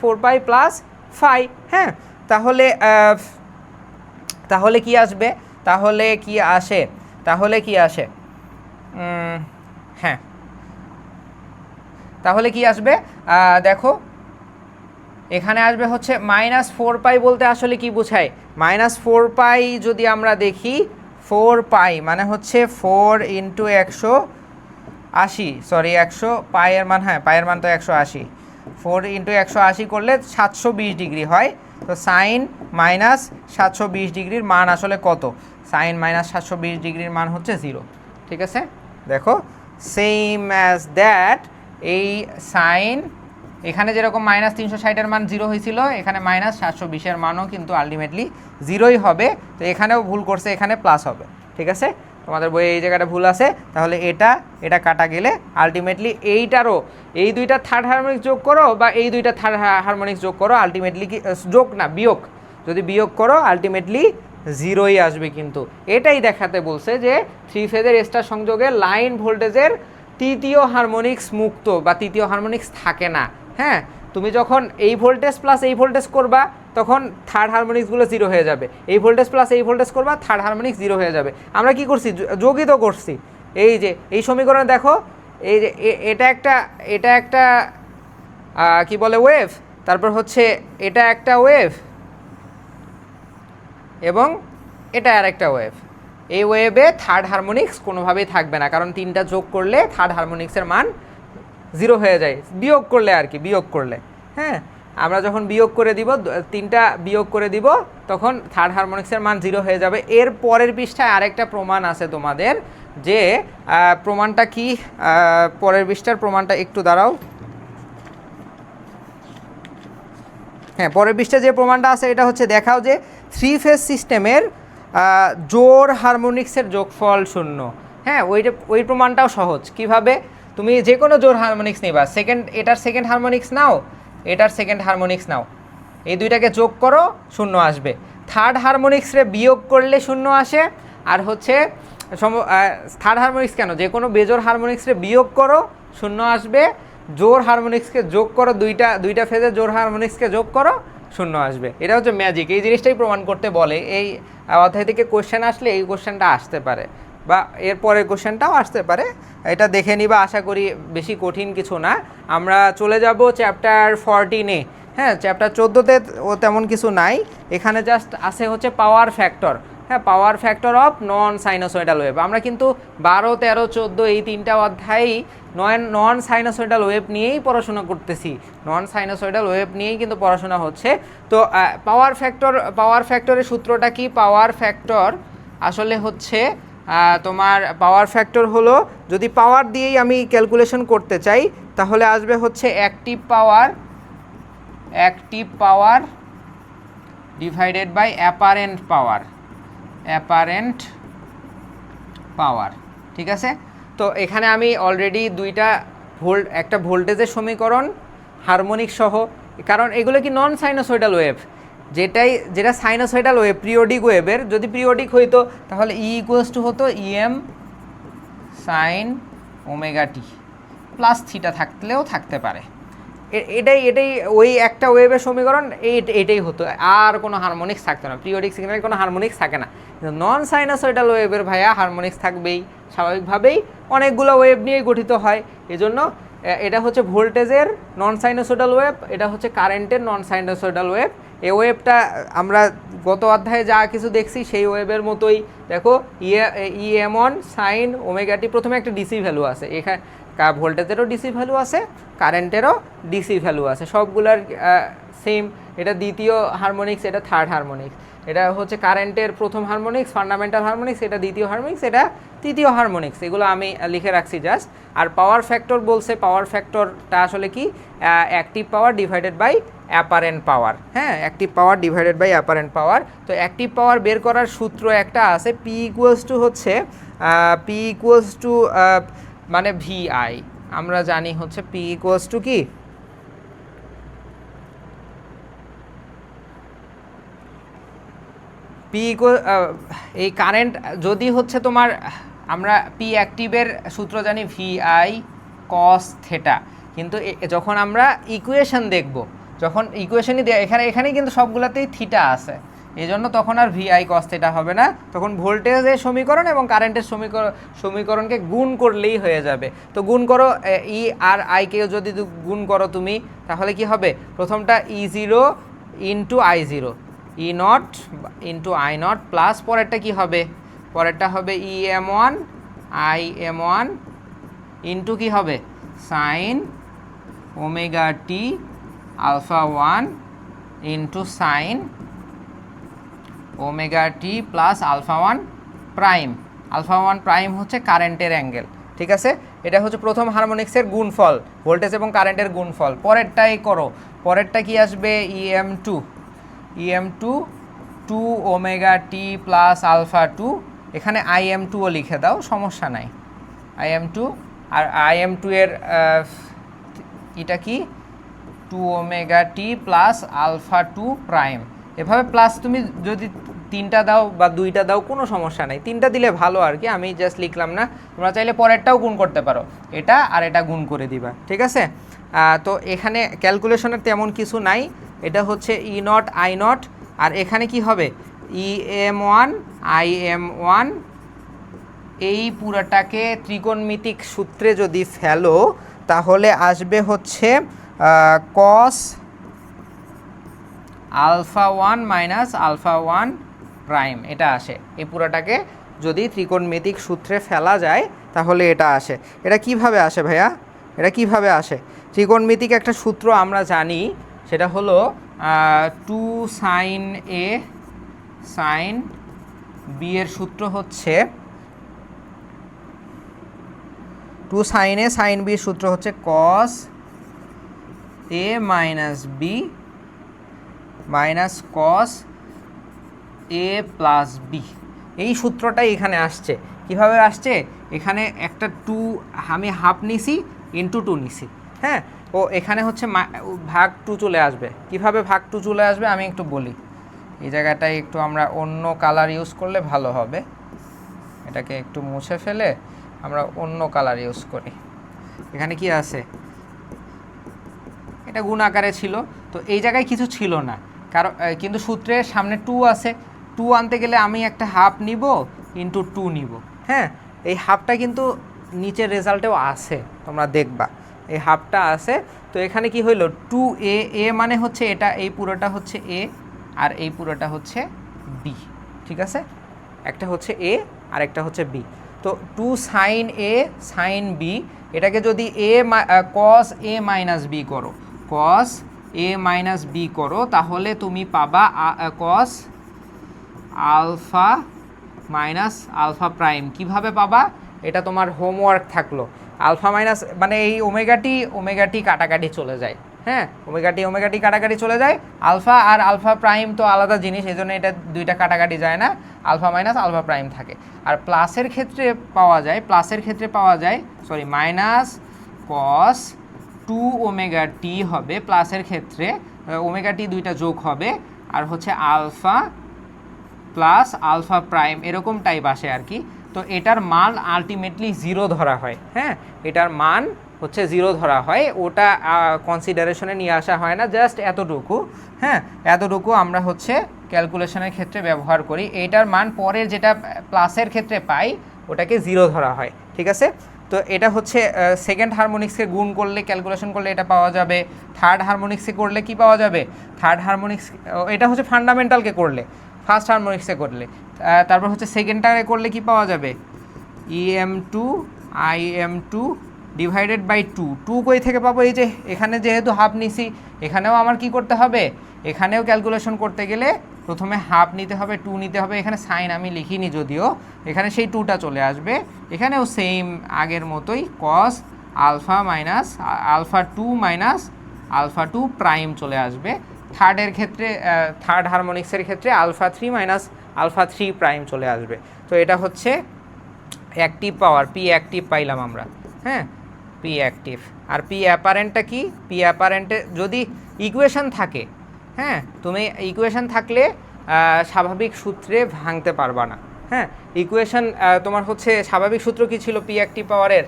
4 পাই প্লাস 5। হ্যাঁ তাহলে কি আসবে, তাহলে কি আসে হ্যাঁ তাহলে কি আসবে, দেখো এখানে আসবে হচ্ছে -4 বলতে আসলে কি বোঝায়, -4 যদি আমরা দেখি, 4 মানে হচ্ছে 4 ইন্টু 180, সরি 100 পাইয়ের মান, হ্যাঁ পাইয়ের মান তো 180, 4 ইন্টু 180 করলে 720 ডিগ্রি হয়। তো সাইন -720 ডিগ্রির মান আসলে কত, সাইন -720 ডিগ্রির মান হচ্ছে 0। ঠিক আছে, দেখো সেম অ্যাজ দ্যাট, এই সাইন এখানে যেরকম -360-এর মান 0 হয়েছিল, এখানে -720-এর মানও কিন্তু আলটিমেটলি 0ই হবে। তো এখানেও ভুল করছে, এখানে প্লাস হবে। ঠিক আছে, তোমাদের বইয়ে এই জায়গাটা ভুল আছে, তাহলে এটা কাটা গেলে আলটিমেটলি এইটারও, এই দুইটা থার্ড হারমোনিক্স যোগ করো বা এই দুইটা থার্ড হারমোনিক্স যোগ করো, আলটিমেটলি কি যোগ না বিয়োগ, যদি বিয়োগ করো আলটিমেটলি 0ই আসবে। কিন্তু এটাই দেখাতে বলছে যে 3 ফেজের স্টার সংযোগে লাইন ভোল্টেজের তৃতীয় হারমোনিক্স মুক্ত বা তৃতীয় হারমোনিক্স থাকে না। হ্যাঁ, তুমি যখন এই ভোল্টেজ প্লাস এই ভোল্টেজ করবা তখন থার্ড হারমোনিক্সগুলো 0 হয়ে যাবে, এই ভোল্টেজ প্লাস এই ভোল্টেজ করবা থার্ড হারমোনিক্স 0 হয়ে যাবে। আমরা কি করছি, যোগই তো করছি। এই যে এই সমীকরণে দেখো, এই যে এটা একটা কি বলে ওয়েভ, তারপর হচ্ছে এটা একটা ওয়েভ এবং এটা আর একটা ওয়েভ। এই ওয়েভে থার্ড হারমোনিক্স কোনোভাবেই থাকবে না, কারণ তিনটা যোগ করলে থার্ড হারমোনিক্সের মান 0 হয়ে যায়, বিয়োগ করলে আর কি, বিয়োগ করলে। হ্যাঁ, আমরা যখন বিয়োগ করে দিব, তিনটা বিয়োগ করে দিব, তখন থার্ড হারমোনিক্সের মান 0 হয়ে যাবে। এর পরের পৃষ্ঠায় আরেকটা প্রমাণ আছে তোমাদের, যে প্রমাণটা কি, পরের পৃষ্ঠার প্রমাণটা একটু দাঁড়াও। হ্যাঁ, পরের পৃষ্ঠায় যে প্রমাণটা আছে এটা হচ্ছে, দেখাও যে 3 ফেজ সিস্টেমের জোড় হারমোনিক্সের যোগফল 0। হ্যাঁ, ওই প্রমাণটাও সহজ। কিভাবে, তুমি যে কোনো জোড় হারমোনিক্স নিবা, এটার সেকেন্ড হারমোনিক্স নাও, এটার সেকেন্ড হারমোনিক্স নাও, এই দুইটাকে যোগ করো 0 আসবে। থার্ড হারমোনিক্সরে বিয়োগ করলে 0 আসে, আর হচ্ছে থার্ড হারমোনিক্স কেন, যে কোনো বেজোড় হারমোনিক্সরে বিয়োগ করো 0 আসবে, জোড় হারমোনিক্সকে যোগ করো, দুইটা ফেজে জোড় হারমোনিক্সকে যোগ করো 0 আসবে। এটা হচ্ছে ম্যাজিক, এই জিনিসটাই প্রমাণ করতে বলে। এই অধ্যায় থেকে কোশ্চেন আসলে এই কোশ্চেনটা আসতে পারে, বা এর পরের কোশ্চেনটাও আসতে পারে, এটা দেখে নিবা। আশা করি বেশি কঠিন কিছু না। আমরা চলে যাব চ্যাপ্টার 14-এ। হ্যাঁ, চ্যাপ্টার 14-তে ও তেমন কিছু নাই, এখানে জাস্ট আছে হচ্ছে পাওয়ার ফ্যাক্টর। হ্যাঁ, power factor of non sinusoidal wave. আমরা কিন্তু 12, 13, 14 এই তিনটা অধ্যায়ই নন সাইনোসয়েডাল ওয়েভ নিয়েই পড়াশোনা করতেছি, নন সাইনোসয়েডাল ওয়েভ নিয়েই কিন্তু পড়াশোনা হচ্ছে। তো পাওয়ার ফ্যাক্টরের সূত্রটা কি, পাওয়ার ফ্যাক্টর আসলে হচ্ছে তোমার পাওয়ার ফ্যাক্টর হলো, যদি পাওয়ার দিয়েই আমি ক্যালকুলেশন করতে চাই তাহলে আসবে হচ্ছে active power divided by apparent power. ঠিক আছে, তো এখানে আমি অলরেডি একটা ভোল্টেজের সমীকরণ হারমোনিক সহ, কারণ এগুলো কি নন সাইনোসয়েডাল ওয়েভ, যেটা সাইনোসয়েডাল ওয়েভ পিরিয়ডিক ওয়েভের, যদি পিরিয়ডিক হইতো তাহলে ই ইকুয়ালস টু হতো EM sign omega T plus theta থাকলেও থাকতে পারে। এটাই ওই একটা ওয়েভের সমীকরণ, এটাই হতো, আর কোনো হারমোনিক্স থাকতো না। পিরিয়ডিক সিগন্যালের কোনো হারমোনিক্স থাকে না, কিন্তু নন সাইনোসয়েডাল ওয়েভের ভাইয়া হারমোনিক্স থাকবেই, স্বাভাবিকভাবেই অনেকগুলো ওয়েভ নিয়েই গঠিত হয়। এজন্য এটা হচ্ছে ভোল্টেজের নন সাইনোসয়েডাল ওয়েভ, এটা হচ্ছে কারেন্টের নন সাইনোসয়েডাল ওয়েভ। এই ওয়েভটা আমরা গত অধ্যায়ে যা কিছু দেখছি সেই ওয়েভের মতোই। দেখো ইএম1 সাইন ওমেগা টি, প্রথমে একটা ডিসি ভ্যালু আছে, এখানে ভোল্টেজেরও ডিসি ভ্যালু আছে, কারেন্টেরও ডিসি ভ্যালু আছে, সবগুলার সেম। এটা দ্বিতীয় হারমোনিক্স, এটা থার্ড হারমোনিক্স। এটা হচ্ছে কারেন্টের প্রথম হারমোনিক্স, ফান্ডামেন্টাল হারমোনিক্স, এটা দ্বিতীয় হারমোনিক্স, এটা তৃতীয় হারমোনিক্স, এগুলো আমি লিখে রাখছি জাস্ট। আর পাওয়ার ফ্যাক্টর বলছে, পাওয়ার ফ্যাক্টরটা আসলে কি active power divided by apparent power. হ্যাঁ, active power divided by apparent power. তো অ্যাক্টিভ পাওয়ার বের করার সূত্র একটা আছে, পি ইকুয়ালস টু হচ্ছে পি ইকুয়ালস টু মানে ভিআই, আমরা জানি হচ্ছে পি ইকুয়ালস টু কি পি ইকুয়াল এই কারেন্ট যদি হচ্ছে তোমার, আমরা পি অ্যাক্টিভের সূত্র জানি ভিআই কস থেটা, কিন্তু যখন আমরা ইকুয়েশন দেখব, যখন ইকুয়েশনই এখানেই কিন্তু সবগুলোতেই থিটা আছে, এই জন্য তখন আর ভিআই কস থেটা হবে না, তখন ভোল্টেজের সমীকরণ এবং কারেন্টের সমীকরণকে গুণ করলেই হয়ে যাবে। তো গুণ করো, ই আর আইকে যদি গুণ করো তুমি, তাহলে কি হবে, প্রথমটা E zero into I zero, E naught into I naught, plus পরেরটা কি হবে, পরেরটা হবে E M one I M one into কি হবে sine omega T alpha one into sine omega T plus alpha one prime. Alpha one prime হচ্ছে কারেন্টের angle, ঠিক আছে। এটা হচ্ছে প্রথম হারমোনিক্সের গুণফল, ভোল্টেজ এবং কারেন্টের গুণফল। পরেরটাই করো, পরেরটা কি আসবে EM two, EM two two omega T plus alpha two, এখানে আইএম টুও লিখে দাও, সমস্যা নাই, আইএম টু। আর আইএম টু এর এটা কি two omega T plus alpha two prime. এভাবে প্লাস তুমি যদি তিনটা দাও বা দুইটা দাও কোনো সমস্যা নাই, তিনটা দিলে ভালো আর কি, আমি জাস্ট লিখলাম না, তোমরা চাইলে পরেরটাও গুণ করতে পারো, এটা আর এটা গুণ করে দিবা, ঠিক আছে। তো এখানে ক্যালকুলেশনের তেমন কিছু নাই, এটা হচ্ছে ই নট আই নট, আর এখানে কি হবে E M one I M one, এই পুরাটাকে ত্রিকোণমিতিক সূত্রে যদি ফেলো তাহলে আসবে হচ্ছে cos alpha one minus alpha one prime, এটা আসে। এই পুরাটাকে যদি ত্রিকোণমিতিক সূত্রে ফেলা যায় তাহলে এটা আসে। এটা কিভাবে আসে ভাইয়া, এটা কিভাবে আসে? ত্রিকোণমিতিক একটা সূত্র আমরা জানি, সেটা হলো টু সাইন এ সাইন বি এর সূত্র হচ্ছে, টু সাইন এ সাইন বি সূত্র হচ্ছে কস এ মাইনাস বি মাইনাস কস এ প্লাস বি। এই সূত্রটাই এখানে আসছে। কিভাবে আসছে, এখানে একটা টু আমি হাফ নিছি ইন্টু টু নিছি, হ্যাঁ, ও এখানে হচ্ছে ভাগ টু চলে আসবে। কিভাবে ভাগ টু চলে আসবে আমি একটু বলি, এই জায়গাটায় একটু আমরা অন্য কালার ইউজ করলে ভালো হবে, এটাকে একটু মুছে ফেলে আমরা অন্য কালার ইউজ করি। এখানে কি আছে, এটা গুণ আকারে ছিল, তো এই জায়গায় কিছু ছিল না, কারণ কিন্তু সূত্রের সামনে টু আছে, টু আনতে গেলে আমি একটা হাফ নিব ইন্টু টু নিব, হ্যাঁ, এই হাফটা কিন্তু নিচের রেজাল্টেও আছে, তোমরা দেখবা এই হাফটা আছে। তো এখানে কি হইলো টু এ, এ মানে হচ্ছে এটা, এই পুরোটা হচ্ছে এ আর এই পুরোটা হচ্ছে বি, ঠিক আছে, একটা হচ্ছে এ আর একটা হচ্ছে বি। তো টু সাইন এ সাইন বি, এটাকে যদি এ কস এ মাইনাস বি করো, কস এ মাইনাস বি করো, তাহলে তুমি পাবা cos alpha minus alpha prime. কিভাবে পাবা, এটা তোমার হোমওয়ার্ক থাকলো। আলফা মাইনাস মানে এই ওমেগাটি কাটাকাটি চলে যায়, হ্যাঁ, ওমেগাটি কাটাকাটি চলে যায়, আলফা আর আলফা প্রাইম তো আলাদা জিনিস, এই জন্য এটা দুইটা কাটাকাটি যায় না, আলফা মাইনাস আলফা প্রাইম থাকে। আর প্লাসের ক্ষেত্রে পাওয়া যায় sorry minus cos two omega T হবে, প্লাসের ক্ষেত্রে ওমেগা টি দুইটা যোগ হবে, আর হচ্ছে আলফা প্লাস আলফা প্রাইম এরকম টাইপ আসে আর কি। তো এটার মান আলটিমেটলি জিরো ধরা হয়, হ্যাঁ, এটার মান হচ্ছে জিরো ধরা হয়, ওটা কনসিডারেশনে নিয়ে আসা হয় না, জাস্ট এতটুকু, হ্যাঁ, এতটুকু আমরা হচ্ছে ক্যালকুলেশনের ক্ষেত্রে ব্যবহার করি। এইটার মান পরে যেটা প্লাসের ক্ষেত্রে পাই ওটাকে জিরো ধরা হয়, ঠিক আছে। তো এটা হচ্ছে সেকেন্ড হারমোনিক্সকে গুণ করলে ক্যালকুলেশন করলে এটা পাওয়া যাবে। থার্ড হারমোনিক্সে করলে কি পাওয়া যাবে, থার্ড হারমোনিক্স, এটা হচ্ছে ফান্ডামেন্টালকে করলে, ফার্স্ট হারমোনিক্সে করলে, তারপর হচ্ছে সেকেন্ডটারে করলে কি পাওয়া যাবে, E M two I M two divided by two. Two কই থেকে পাবো, এই যে এখানে যেহেতু হাফ নিছি, এখানেও আমার কি করতে হবে, এখানেও ক্যালকুলেশন করতে গেলে প্রথমে হাফ নিতে হবে, 2 নিতে হবে, এখানে সাইন আমি লিখিনি যদিও, এখানে সেই 2টা চলে আসবে, এখানেও সেম আগের মতোই cos alpha minus alpha 2 minus alpha 2 prime চলে আসবে। থার্ডের ক্ষেত্রে থার্ড হারমোনিক্সের ক্ষেত্রে আলফা 3 মাইনাস আলফা 3 প্রাইম চলে আসবে। তো এটা হচ্ছে অ্যাক্টিভ পাওয়ার, পি অ্যাক্টিভ পাইলাম আমরা, হ্যাঁ, পি অ্যাক্টিভ। আর পি অ্যাপারেন্টটা কি? পি অ্যাপারেন্টে যদি ইকুয়েশন থাকে, হ্যাঁ, তুমি ইকুয়েশন থাকলে স্বাভাবিক সূত্রে ভাঙতে পারবা না, হ্যাঁ। ইকুয়েশন তোমার হচ্ছে স্বাভাবিক সূত্র কি ছিল পি অ্যাক্টিভ পাওয়ারের?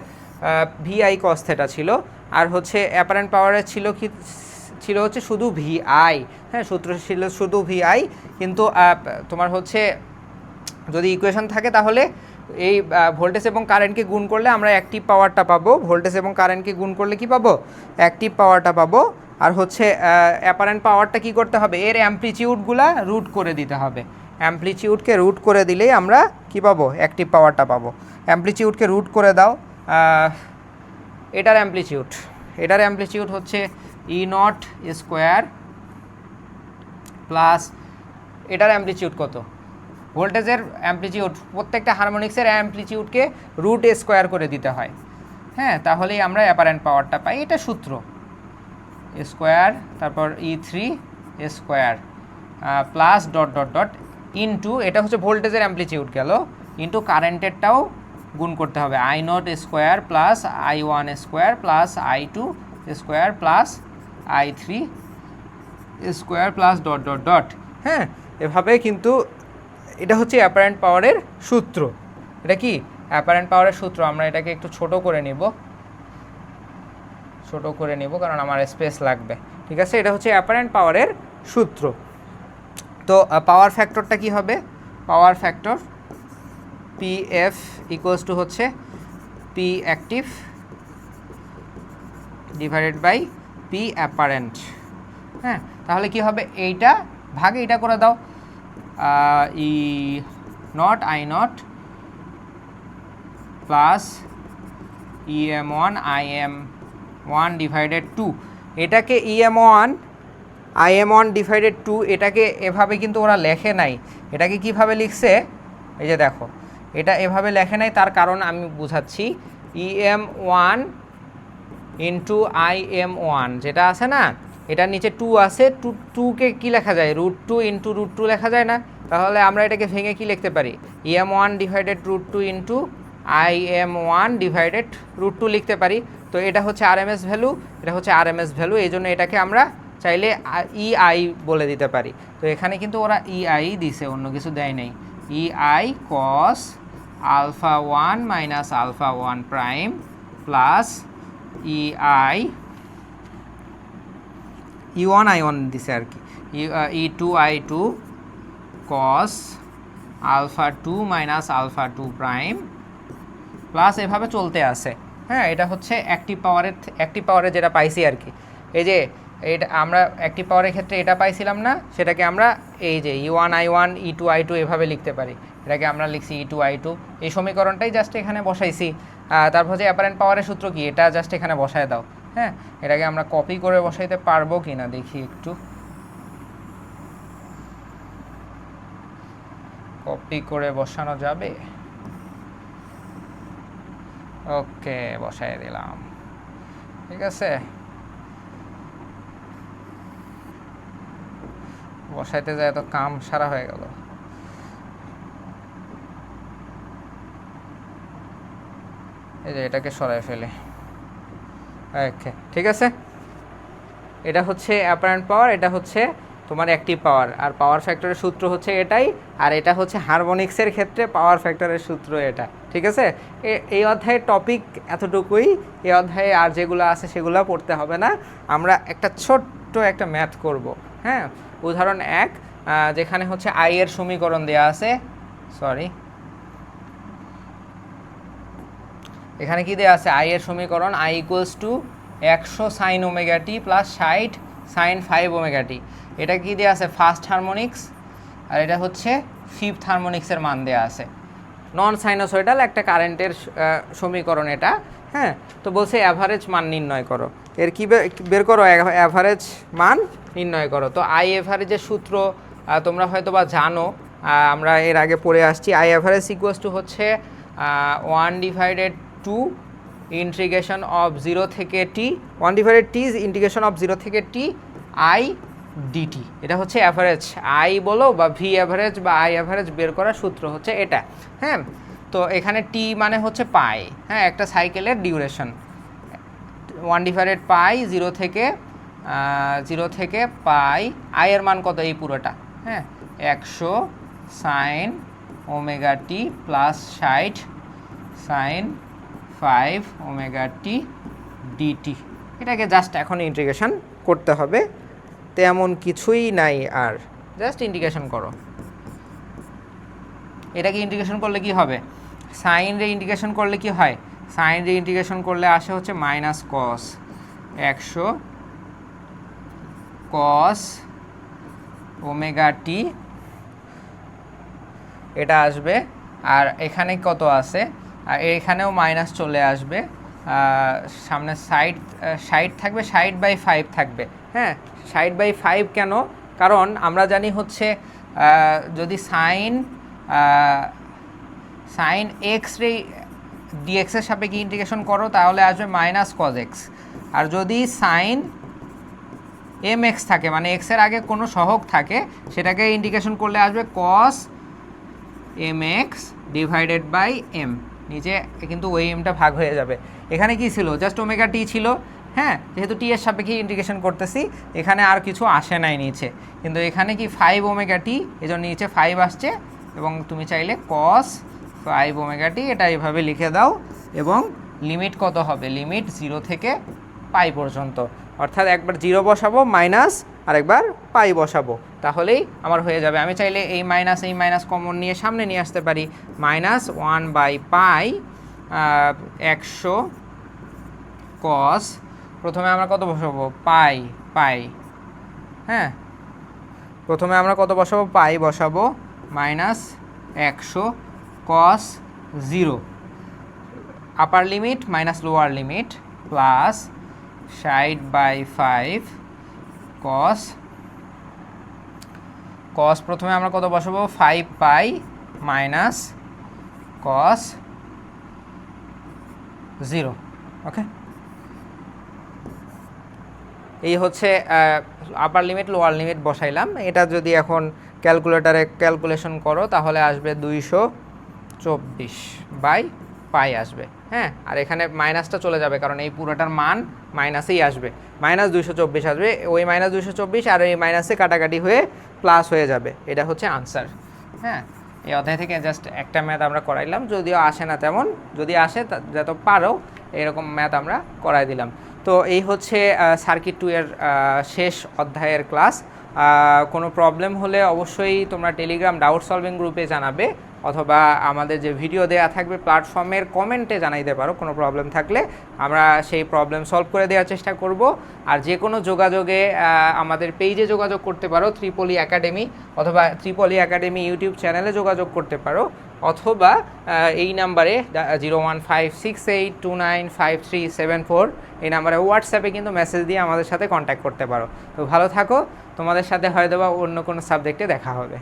ভিআই কস থেটা ছিল, আর হচ্ছে অ্যাপারেন্ট পাওয়ারের ছিল কি? ছিল হচ্ছে শুধু ভিআই, হ্যাঁ, সূত্র ছিল শুধু ভিআই। কিন্তু তোমার হচ্ছে যদি ইকুয়েশন থাকে তাহলে এই ভোল্টেজ এবং কারেন্টকে গুণ করলে আমরা অ্যাক্টিভ পাওয়ারটা পাবো, ভোল্টেজ এবং কারেন্টকে গুণ করলে কি পাবো? অ্যাক্টিভ পাওয়ারটা পাবো। আর হচ্ছে অ্যাপারেন্ট পাওয়ারটা কি করতে হবে? এর অ্যামপ্লিটিউডগুলা রুট করে দিতে হবে, অ্যামপ্লিটিউডকে রুট করে দিলেই আমরা কি পাবো? অ্যাক্টিভ পাওয়ারটা পাবো। অ্যামপ্লিটিউডকে রুট করে দাও, এটার অ্যামপ্লিটিউড হচ্ছে ই নট স্কোয়ার প্লাস এটার অ্যামপ্লিটিউড কত? ভোল্টেজের অ্যামপ্লিটিউড, প্রত্যেকটা হারমোনিক্সের অ্যামপ্লিটিউডকে রুট স্কোয়ার করে দিতে হয়, হ্যাঁ, তাহলেই আমরা অ্যাপারেন্ট পাওয়ারটা পাই। এটা সূত্র, স্কোয়ার তারপর E3 square plus dot dot dot into, এটা হচ্ছে ভোল্টেজের অ্যামপ্লিটিউড গেল, ইন্টু কারেন্টেরটাও গুণ করতে হবে, I not square plus I1 square plus I2 square plus I3 square plus dot dot dot, হ্যাঁ। এভাবে কিন্তু এটা হচ্ছে অ্যাপারেন্ট পাওয়ারের সূত্র। এটা কি অ্যাপারেন্ট পাওয়ারের সূত্র? আমরা এটাকে একটু ছোট করে নিব কারণ আমার স্পেস লাগবে, ঠিক আছে। এটা হচ্ছে অ্যাপারেন্ট পাওয়ারের সূত্র। তো পাওয়ার ফ্যাক্টরটা কি হবে? Power factor PF equals to হচ্ছে P active divided by P apparent, হ্যাঁ। তাহলে কি হবে? এইটা ভাগে এটা করে দাও, E naught I naught plus EM1 IM1 divided 2, এটাকে EM1 IM1 ডিভাইডেড 2 এটাকে এভাবে কিন্তু ওরা লেখে নাই, এটাকে কিভাবে লিখছে এই যে দেখো, এটা এভাবে লেখে নাই, তার কারণ আমি বুঝাচ্ছি। EM1 ইন্টু IM1 যেটা আছে না, এটার নিচে 2 আছে, 2কে কি লেখা যায়? √2 ইন্টু √2 লেখা যায় না? তাহলে আমরা এটাকে ভেঙে কি লিখতে পারি? EM1 divided √2 into IM1 divided √2 লিখতে পারি। তো এটা হচ্ছে আরএমএস ভ্যালু, এটা হচ্ছে আরএমএস ভ্যালু, এই জন্য এটাকে আমরা চাইলে EI বলে দিতে পারি। তো এখানে কিন্তু ওরা EI দিছে, অন্য কিছু দেয় নাই। EI cos alpha 1 minus alpha 1 prime plus EI E1 I1 দিছে আর কি, E2 I2 cos alpha 2 minus alpha 2 prime plus এভাবে চলতে আসে, হ্যাঁ। এটা হচ্ছে অ্যাক্টিভ পাওয়ারের যেটা পাইছি আর কি। এই যে এটা আমরা অ্যাক্টিভ পাওয়ারের ক্ষেত্রে এটা পাইছিলাম না, সেটাকে আমরা এই যে E1 I1 E2 I2 এভাবে লিখতে পারি। এটাকে আমরা লিখছি E2 I2, এই সমীকরণটাই জাস্ট এখানে বসাইছি। তারপর যে অ্যাপারেন্ট পাওয়ারের সূত্র কি, এটা জাস্ট এখানে বসায় দাও, হ্যাঁ। এটাকে আমরা কপি করে বসাইতে পারবো কি না দেখি একটু, কপি করে বসানো যাবে? ওকে, বসাই দিলাম, ঠিক আছে। বসাইতে যায় তো কাম সারা হয়ে গেল। এই যে এটাকে সরাই ফেলে, ওকে, ঠিক আছে। এটা হচ্ছে অ্যাপারেন্ট পাওয়ার, এটা হচ্ছে তোমার অ্যাক্টিভ পাওয়ার, আর পাওয়ার ফ্যাক্টরের সূত্র হচ্ছে এটাই, আর এটা হচ্ছে হারমোনিক্সের ক্ষেত্রে পাওয়ার ফ্যাক্টরের সূত্র এটা, ঠিক আছে। এই অধ্যায়ের টপিক এতটুকুই, এই অধ্যায়ে আর যেগুলো আছে সেগুলো পড়তে হবে না। আমরা একটা ছোট্ট একটা ম্যাথ করব, হ্যাঁ। উদাহরণ 1, যেখানে হচ্ছে আই এর সমীকরণ দেওয়া আছে, এখানে কি দেওয়া আছে? আই এর সমীকরণ I equals to 100 sine omega T plus 60 sine 5 omega T. এটা কি দেওয়া আছে? ফার্স্ট হারমোনিক্স, আর এটা হচ্ছে ফিফথ হারমোনিক্সের মান দেওয়া আছে। নন সাইনোসয়েডাল একটা কারেন্টের সমীকরণ এটা, হ্যাঁ। তো বলছে অ্যাভারেজ মান নির্ণয় করো, এর কি বের করো? অ্যাভারেজ মান নির্ণয় করো। তো আই এভারেজের সূত্র তোমরা হয়তো বা জানো, আমরা এর আগে পড়ে আসছি। আই অ্যাভারেজ ইকুয়ালস টু হচ্ছে 1/2 ইন্টিগ্রেশন অফ 0 থেকে টি, 1/t ইন্টিগ্রেশন অফ 0 থেকে টি আই ডিটি। এটা হচ্ছে অ্যাভারেজ, আই বলো বা ভি অ্যাভারেজ বা আই অ্যাভারেজ বের করার সূত্র হচ্ছে এটা। হ্যাঁ, তো এখানে টি মানে হচ্ছে পাই, হ্যাঁ, একটা সাইকেলের ডিউরেশন। 1/পাই 0 থেকে পাই, আই এর মান কত এই পুরোটা, হ্যাঁ, 100 sine omega T plus 60 sine 5 omega টি ডিটি। এটাকে জাস্ট এখন ইন্টিগ্রেশন করতে হবে, তেমন কিছুই নাই আর, জাস্ট ইন্টিগ্রেশন করো। এটাকে ইন্টিগ্রেশন করলে কি হবে, সাইন রে ইন্টিগ্রেশন করলে কি হয়, সাইন রে ইন্টিগ্রেশন করলে আসে হচ্ছে মাইনাস কস 100 কস ওমেগা টি, এটা আসবে। আর এখানে কত আছে, আর এখানেও মাইনাস চলে আসবে, সামনে সাইড থাকবে, 60/5 থাকবে। হ্যাঁ, 60/5 কেন, কারণ আমরা জানি হচ্ছে যদি সাইন এক্স রে ডিএক্সের সাপেক্ষে ইন্টিগ্রেশন করো তাহলে আসবে মাইনাস কজ এক্স। আর যদি সাইন এম এক্স থাকে, মানে এক্সের আগে কোনো সহগ থাকে, সেটাকে ইন্টিগ্রেশন করলে আসবে cos M X divided by M. নিচে কিন্তু ওই এমটা ভাগ হয়ে যাবে। এখানে কি ছিল, জাস্ট ওমেগা টি ছিল। হ্যাঁ, যেহেতু টি এর সাপেক্ষে ইন্টিগ্রেশন করতেছি, এখানে আর কিছু আসে নাই নিচে, কিন্তু এখানে কি 5 ওমেগা টি, এই জন্য নিচে 5 আসছে। এবং তুমি চাইলে কস 5 ওমেগা টি এটা এইভাবে লিখে দাও, এবং লিমিট কত হবে, লিমিট 0 থেকে পাই পর্যন্ত, অর্থাৎ একবার 0 বসাবো মাইনাস, আরেকবার পাই বসাবো, তাহলেই আমার হয়ে যাবে। আমি চাইলে এই মাইনাস কমন নিয়ে সামনে নিয়ে আসতে পারি, -1/পাই 100 কস, প্রথমে আমরা কত বসাবো, পাই, হ্যাঁ, প্রথমে আমরা কত বসাবো, পাই বসাবো, -100 কস 0 আপার limit minus lower limit plus 60/5 কস প্রথমে আমরা কত বসাবো, 5 পাই মাইনাস কস 0। ওকে, এই হচ্ছে আপার লিমিট লোয়ার লিমিট বসাইলাম। এটা যদি এখন ক্যালকুলেটারে ক্যালকুলেশন করো তাহলে আসবে 224/পাই আসবে। হ্যাঁ, আর এখানে মাইনাসটা চলে যাবে, কারণ এই পুরোটার মান মাইনাসেই আসবে, -224 আসবে। ওই -224 আর এই মাইনাসে কাটাকাটি হয়ে প্লাস হয়ে যাবে। এটা হচ্ছে আনসার। হ্যাঁ, এই অধ্যায় থেকে জাস্ট একটা ম্যাথ আমরা করাইলাম, যদিও আসে না তেমন, যদি আসে যত পারো এরকম ম্যাথ আমরা করাই দিলাম। তো এই হচ্ছে সার্কিট 2 এর শেষ অধ্যায়ের ক্লাস। কোনো প্রবলেম হলে অবশ্যই তোমরা টেলিগ্রাম ডাউট সলভিং গ্রুপে জানাবে, অথবা আমাদের যে ভিডিও দেওয়া থাকবে প্ল্যাটফর্মের কমেন্টে জানাইতে পারো। কোনো প্রবলেম থাকলে আমরা সেই প্রবলেম সলভ করে দেওয়ার চেষ্টা করব। আর যে কোনো যোগাযোগে আমাদের পেজে যোগাযোগ করতে পারো, ত্রিপলি একাডেমি, অথবা ত্রিপলি একাডেমি ইউটিউব চ্যানেলে যোগাযোগ করতে পারো, অথবা এই নাম্বারে 01568295374 এই নাম্বারে হোয়াটসঅ্যাপে কিন্তু মেসেজ দিয়ে আমাদের সাথে কন্ট্যাক্ট করতে পারো। তো ভালো থাকো, তোমাদের সাথে হয়তো বা অন্য কোনো সাবজেক্টে দেখা হবে।